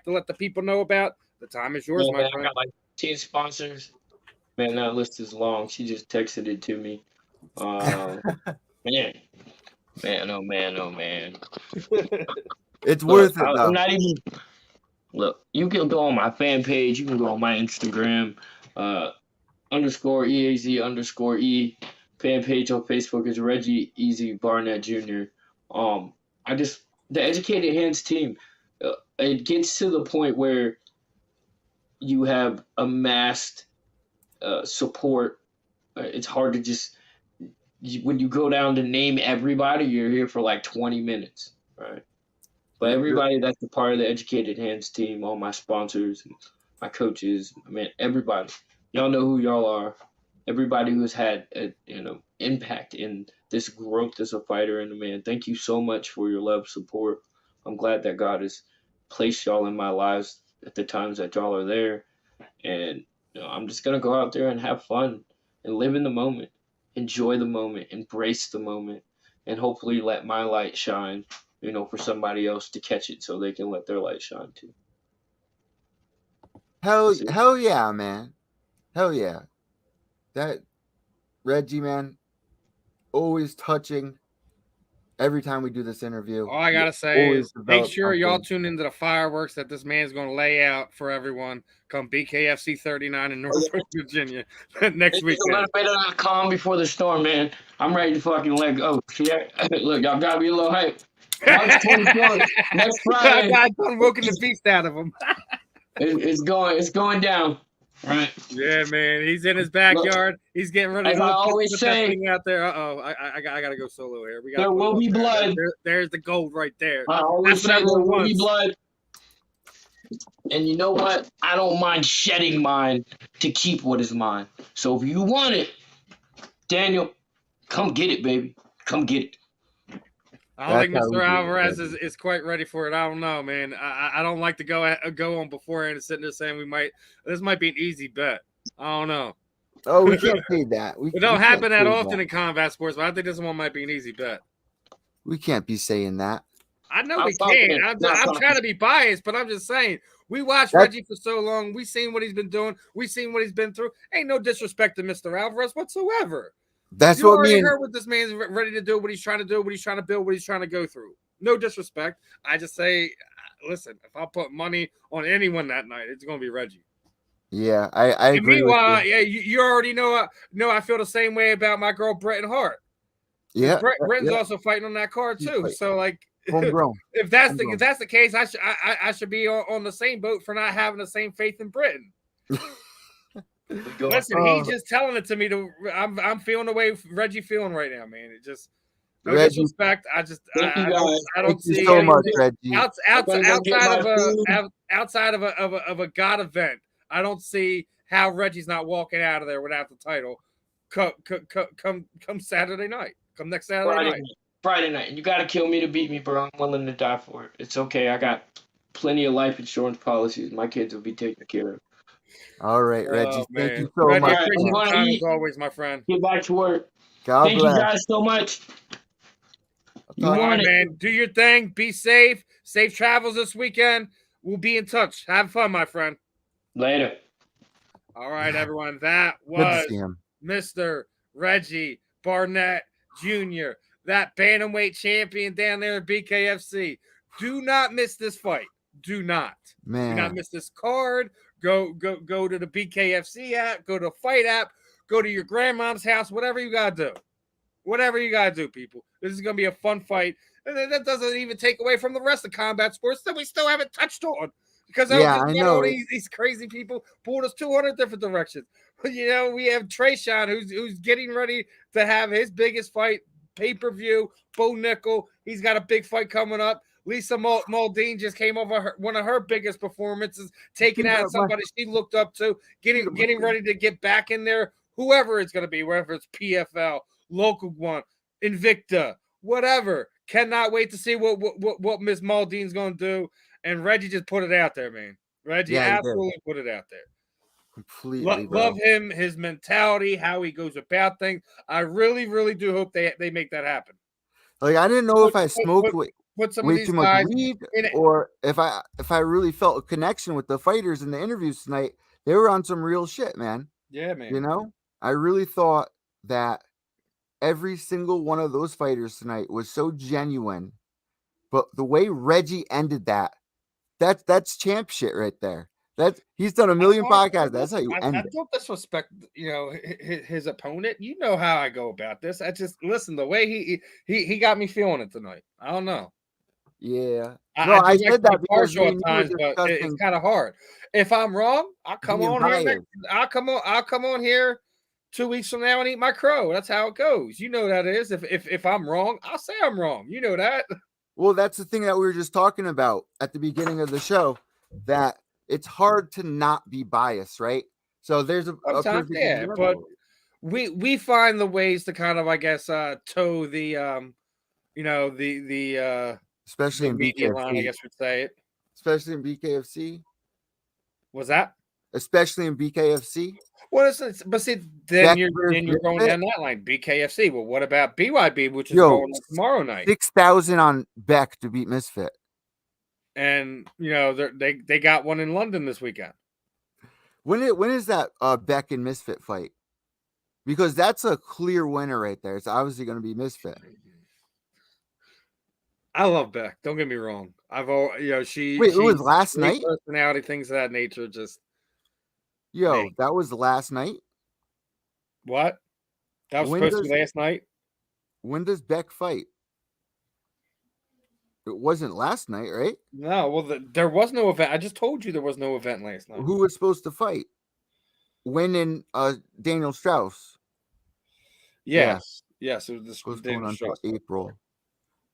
to let the people know about. The time is yours, my friend. I got like 10 sponsors. Man, that list is long. She just texted it to me. Man, oh man. It's worth it, though. I'm not even. Look, you can go on my fan page. You can go on my Instagram, _EAZ_E. Fan page on Facebook is Reggie Easy Barnett Jr. The Educated Hands team, it gets to the point where you have amassed support. It's hard to just, when you go down to name everybody, you're here for like 20 minutes, right? But everybody that's a part of the Educated Hands team, all my sponsors, my coaches, everybody, y'all know who y'all are. Everybody who's had impact in this growth as a fighter and a man. Thank you so much for your love, support. I'm glad that God has placed y'all in my lives at the times that y'all are there. And I'm just gonna go out there and have fun and live in the moment, enjoy the moment, embrace the moment, and hopefully let my light shine, for somebody else to catch it so they can let their light shine too. Hell yeah, man. Hell yeah. That Reggie, man, always touching every time we do this interview. All I gotta say is make sure y'all tune into the fireworks that this man's gonna lay out for everyone come BKFC 39 in Norfolk, Virginia next week. A little bit of the calm before the storm, man. I'm ready to fucking let go. Look, y'all gotta be a little hype. March 24th, next Friday. I'm woken the beast out of him. It's going down. Right. Yeah, man. He's in his backyard. He's getting ready to always say, that thing out there. I gotta go solo here. There will be blood. There's the gold right there. I always say there will be blood. And you know what? I don't mind shedding mine to keep what is mine. So if you want it, Daniel, come get it, baby. Come get it. I don't think Mr. Alvarez is quite ready for it. I don't know, man. I don't like to go on beforehand and sitting there saying this might be an easy bet. I don't know. Oh, we can't say that. It don't happen that often in combat sports, but I think this one might be an easy bet. We can't be saying that. I know we can. I'm trying to be biased, but I'm just saying. We watched Reggie for so long. We seen what he's been doing. We seen what he's been through. Ain't no disrespect to Mr. Alvarez whatsoever. That's you what already me heard what this man's ready to do, what he's trying to do, what he's trying to build, what he's trying to go through. No disrespect. I just say, listen, if I put money on anyone that night, it's going to be Reggie. Yeah, I agree. Meanwhile, you already know I feel the same way about my girl Britton Hart. Yeah, Britton's also fighting on that card too. So like, homegrown. If that's the case, I should be on the same boat for not having the same faith in Britton. Listen, he's just telling it to me. I'm feeling the way Reggie feeling right now, man. It just no disrespect. I don't see so much, Reggie. outside of a God event. I don't see how Reggie's not walking out of there without the title. Come Saturday night. Come next Saturday night. Friday night. You got to kill me to beat me, bro. I'm willing to die for it. It's okay. I got plenty of life insurance policies. My kids will be taken care of. All right, Reggie. Oh, Thank you man. so Reggie, much. All right, I'm appreciate going the to time eat, as always, my friend. get back to work. God Thank bless. you guys so much. You All want right, it. man. Do your thing. Be safe. Safe travels this weekend. We'll be in touch. Have fun, my friend. Later. All right, everyone. That Good to was see him. Mr. Reggie Barnett Jr., that bantamweight champion down there at BKFC. Do not miss this fight. Do not. Do not Man. miss this card. Go to the BKFC app. Go to the fight app. Go to your grandmom's house. Whatever you gotta do. Whatever you gotta do, people. This is gonna be a fun fight. And that doesn't even take away from the rest of combat sports that we still haven't touched on. Because Yeah, I know. all these crazy people pulled us 200 different directions. You know, we have Tresean who's getting ready to have his biggest fight, pay-per-view, Bo Nickel. He's got a big fight coming up. Lisa Mauldin just came over one of her biggest performances, taking out somebody she looked up to, getting ready to get back in there. Whoever it's going to be, whether it's PFL, local one, Invicta, whatever. Cannot wait to see what Miss Mauldin's going to do. And Reggie just put it out there, man. Reggie absolutely put it out there. Completely, love him, his mentality, how he goes about things. I really, really do hope they make that happen. Like, I didn't know if I smoked way too much weed or if I really felt a connection with the fighters in the interviews tonight. They were on some real shit, man. Yeah, man. You know, I really thought that every single one of those fighters tonight was so genuine. But the way Reggie ended that's champ shit right there. He's done a million podcasts. That's how you end it. I don't disrespect, his opponent. You know how I go about this. I just listen. The way he got me feeling it tonight. I don't know. Yeah. I said that because partial at times, but it's kind of hard. If I'm wrong, I'll come on here. I'll come on here 2 weeks from now and eat my crow. That's how it goes. You know that is. If I'm wrong, I'll say I'm wrong. You know that. Well, that's the thing that we were just talking about at the beginning of the show, that it's hard to not be biased, right? So there's a perfect example. But we find the ways to kind of, I guess, toe the especially in media BKFC. line, I guess we'd say it. Especially in BKFC. Was that? Especially in BKFC. Well, but see, then you're going down that line. BKFC. Well, what about BYB, which is going on tomorrow night? 6,000 on Beck to beat Misfit. And they got one in London this weekend. When is that Beck and Misfit fight? Because that's a clear winner right there. It's obviously going to be Misfit. I love Beck. Don't get me wrong. It was last night. Personality, things of that nature. Just that was last night. What? That was supposed to be last night. When does Beck fight? It wasn't last night, right? No. Well, there was no event. I just told you there was no event last night. Who was supposed to fight? Wynn and Daniel Strauss. Yes. Yes, it was postponed until April.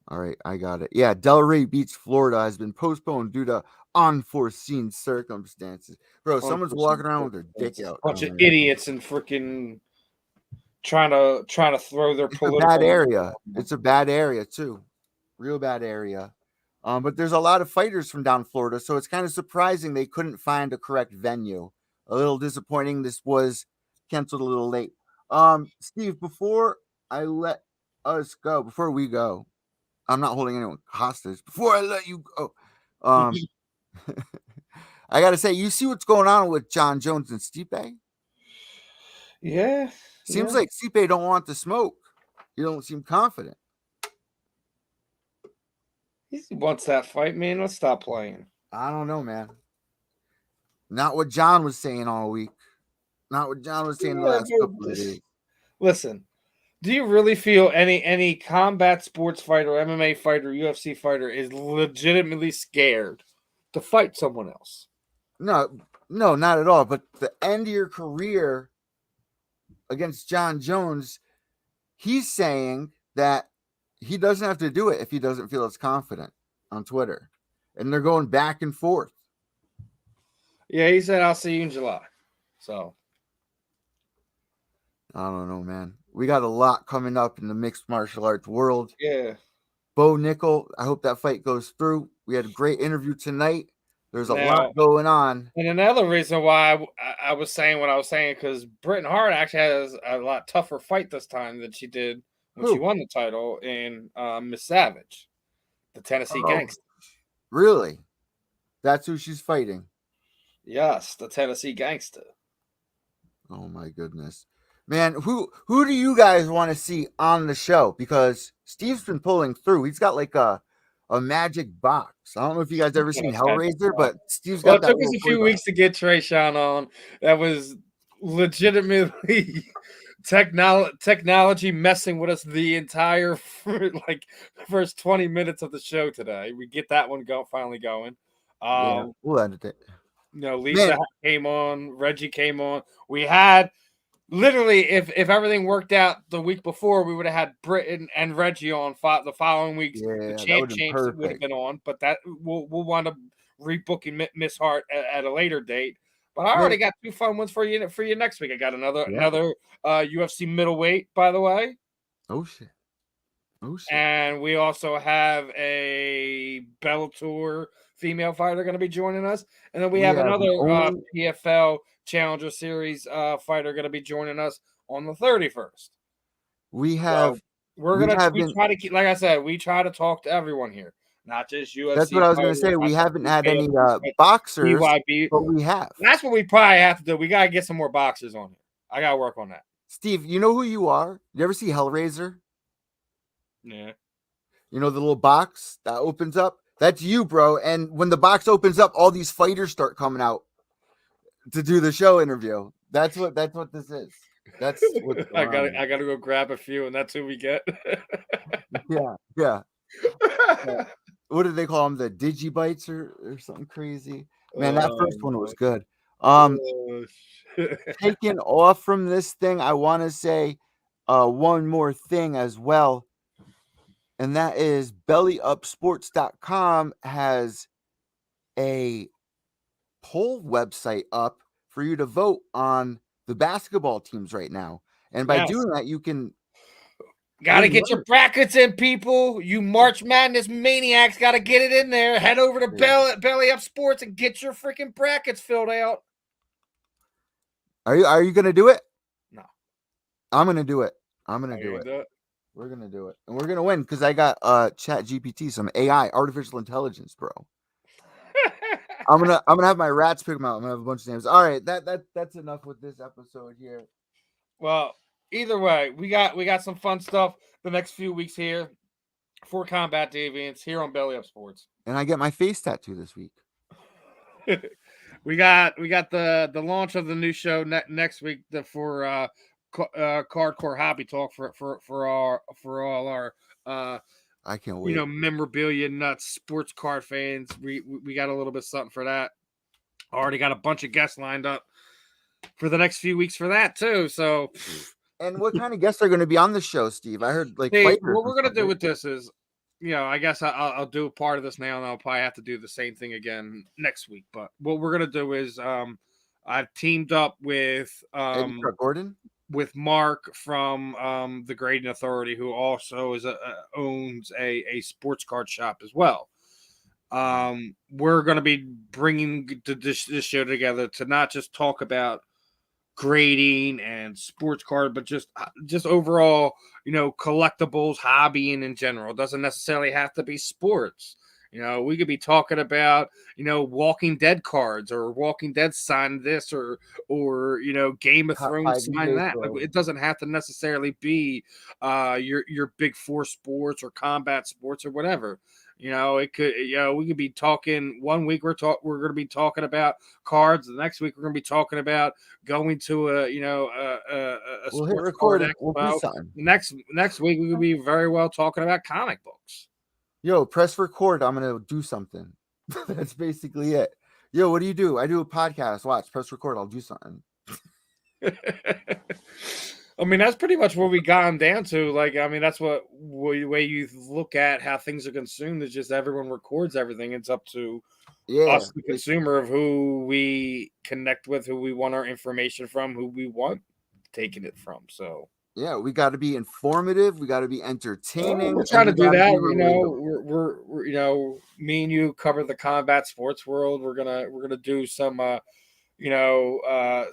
All right, I got it. Yeah, Delray beats Florida has been postponed due to unforeseen circumstances. Bro, someone's walking around with their dick out. Bunch of idiots and freaking trying to throw their political. It's a bad area. It's a bad area too, real bad area. But there's a lot of fighters from down Florida, so it's kind of surprising they couldn't find a correct venue. A little disappointing. This was canceled a little late. Steve, before we go. I'm not holding anyone hostage. Before I let you go, I gotta say, you see what's going on with John Jones and Stipe? Yeah. Seems like Stipe don't want to smoke. You don't seem confident. He wants that fight, man. Let's stop playing. I don't know, man. Not what John was saying all week. Not what John was saying the last couple of days. Listen. Do you really feel any combat sports fighter, MMA fighter, UFC fighter is legitimately scared to fight someone else? No, not at all. But the end of your career against John Jones, he's saying that he doesn't have to do it if he doesn't feel as confident on Twitter. And they're going back and forth. Yeah, he said, I'll see you in July. So I don't know, man. We got a lot coming up in the mixed martial arts world. Yeah. Bo Nickel, I hope that fight goes through. We had a great interview tonight. There's a Now- lot going on. And another reason why I was saying what I was saying, because Britain Hart actually has a lot tougher fight this time than she did when she Who? won the title in Miss Savage, the Tennessee Oh. gangster. Really? That's who she's fighting. Yes, the Tennessee gangster. Oh my goodness. Man, who do you guys want to see on the show? Because Steve's been pulling through. He's got like a magic box. I don't know if you guys ever seen Hellraiser, but Steve's got that. It took us a few weeks to get Tresean on. That was legitimately technology messing with us the entire first 20 minutes of the show today. We get that one finally going. Yeah, we'll edit it. Lisa came on, Reggie came on. We had literally, if everything worked out the week before, we would have had Britain and Reggie on the following weeks. Yeah, the champs would have been on, but that we'll wind up rebooking Miss Hart at a later date. But I already got 2 fun ones for you next week. I got another UFC middleweight, by the way. Oh shit. And we also have a Bellator female fighter going to be joining us, and then we have another PFL Challenger Series fighter going to be joining us on the 31st. We have. So we try to keep, like I said, we try to talk to everyone here, not just UFC. That's what I was going to say. We haven't had any boxers, BYB. but we have. That's what we probably have to do. We got to get some more boxers on here. I got to work on that. Steve, you know who you are? You ever see Hellraiser? Yeah. You know the little box that opens up? That's you, bro. And when the box opens up, all these fighters start coming out to do the show interview. That's what this is. That's what I gotta go grab a few, and that's who we get. Yeah. What do they call them? The Digibites or something crazy? Man, that first one was good. Taking off from this thing, I want to say one more thing as well. And that is bellyupsports.com has a poll website up for you to vote on the basketball teams right now. And by doing that, you can gotta get your brackets in, people. You March Madness maniacs gotta get it in there. Head over to Belly Up Sports and get your freaking brackets filled out. Are you gonna do it? No. I'm gonna do it. We're gonna do it, and we're gonna win because I got Chat GPT, some AI, artificial intelligence, bro. I'm gonna have my rats pick them out. I'm gonna have a bunch of names. All right, that's enough with this episode here. Well, either way, we got some fun stuff the next few weeks here for Combat Deviants here on Belly Up Sports. And I get my face tattoo this week. we got the launch of the new show next week for Cardcore Hobby Talk for all our I can't wait. Memorabilia nuts sports card fans. We got a little bit of something for that. Already got a bunch of guests lined up for the next few weeks for that too. So, and what kind of guests are going to be on the show, Steve? I heard what we're going to do with this is, I guess I'll do a part of this now, and I'll probably have to do the same thing again next week. But what we're going to do is, I've teamed up with Gordon. With Mark from the Grading Authority, who also owns a sports card shop as well. We're going to be bringing this show together to not just talk about grading and sports card, but just overall, collectibles, hobbying in general. It doesn't necessarily have to be sports. We could be talking about, Walking Dead cards, or Walking Dead sign this, or Game of Thrones sign that. Like, it doesn't have to necessarily be your big four sports or combat sports or whatever. It could, we could be talking one week we're going to be talking about cards. The next week we're going to be talking about going to a we'll hit record. We'll do something. Next week we could be very well talking about comic books. Yo, press record. I'm going to do something. That's basically it. Yo, what do you do? I do a podcast. Watch, press record. I'll do something. I mean, that's pretty much what we got down to. That's the way you look at how things are consumed is just everyone records everything. It's up to us, the consumer, of who we connect with, who we want our information from, who we want taking it from. So Yeah, we got to be informative. We got to be entertaining. We're trying to and we do gotta that. be You know, relatable. we're you know, me and you cover the combat sports world. We're gonna do some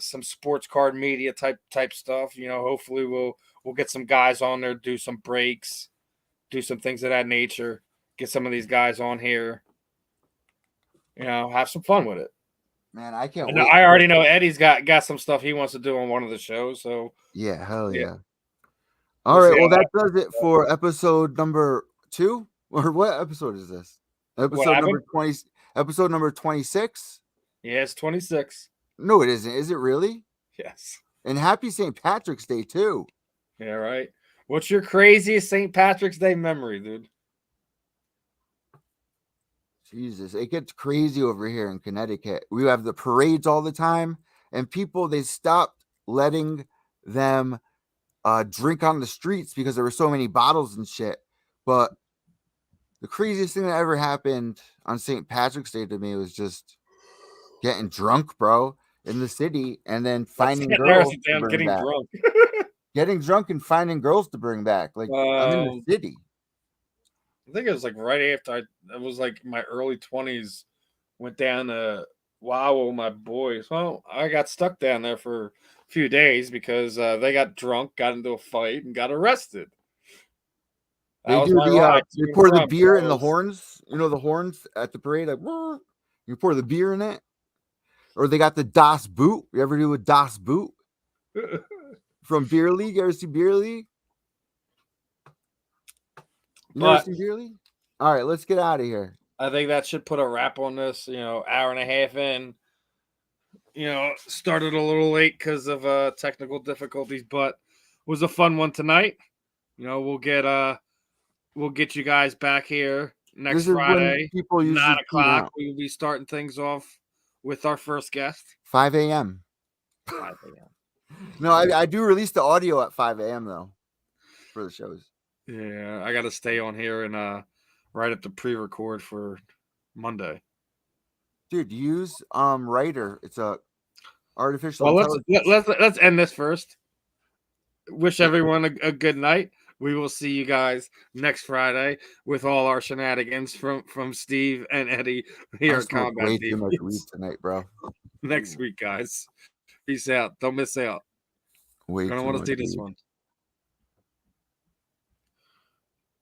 some sports card media type stuff. You know, hopefully we'll get some guys on there, do some breaks, do some things of that nature. Get some of these guys on here. You know, have some fun with it. Man, I can't And wait. I already know Eddie's got some stuff he wants to do on one of the shows. So Yeah, hell yeah, yeah. All we'll right, see well, how that does it for episode number 2. Or what episode is this? what Episode number happened. 20. Episode number 26. Yeah, it's 26. No, it isn't. Is it really? Yes. And happy St. Patrick's Day too. Yeah, right. What's your craziest St. Patrick's Day memory, dude? Jesus, it gets crazy over here in Connecticut. We have the parades all the time, and people, they stopped letting them drink on the streets because there were so many bottles and shit. But the craziest thing that ever happened on St. Patrick's Day to me was just getting drunk, bro, in the city, and then finding girls to bring Getting back. drunk. Getting drunk and finding girls to bring back. Like, I'm in the city. I think it was like right after it was like my early 20s. Went down to Wow with my boys. Well, I got stuck down there for a few days because they got drunk, got into a fight, and got arrested. That They was do my ride to they and pour the from, beer in the fellas. horns. You know the horns at the parade, like you pour the beer in it. Or they got the Das Boot. You ever do a Das Boot from Beer League? You ever see Beer League? You never But seen Beer League? All right, let's get out of here. I think that should put a wrap on this. You know, hour and a half in. You know, started a little late because of technical difficulties, but was a fun one tonight. You know, we'll get you guys back here next This is when Friday, people usually 9 tune o'clock. out. We will be starting things off with our first guest. 5 a.m. 5 a.m. No, I do release the audio at 5 a.m. though for the shows. Yeah, I got to stay on here and write up the pre-record for Monday. Dude, use Writer. It's a artificial Well, intelligence. let's end this first. Wish everyone a good night. We will see you guys next Friday with all our shenanigans from Steve and Eddie here I at smoked Combat way too much weed Deviants. tonight, bro. Next week, guys. Peace out. Don't miss out. Way You're gonna too want to much see this weed. one.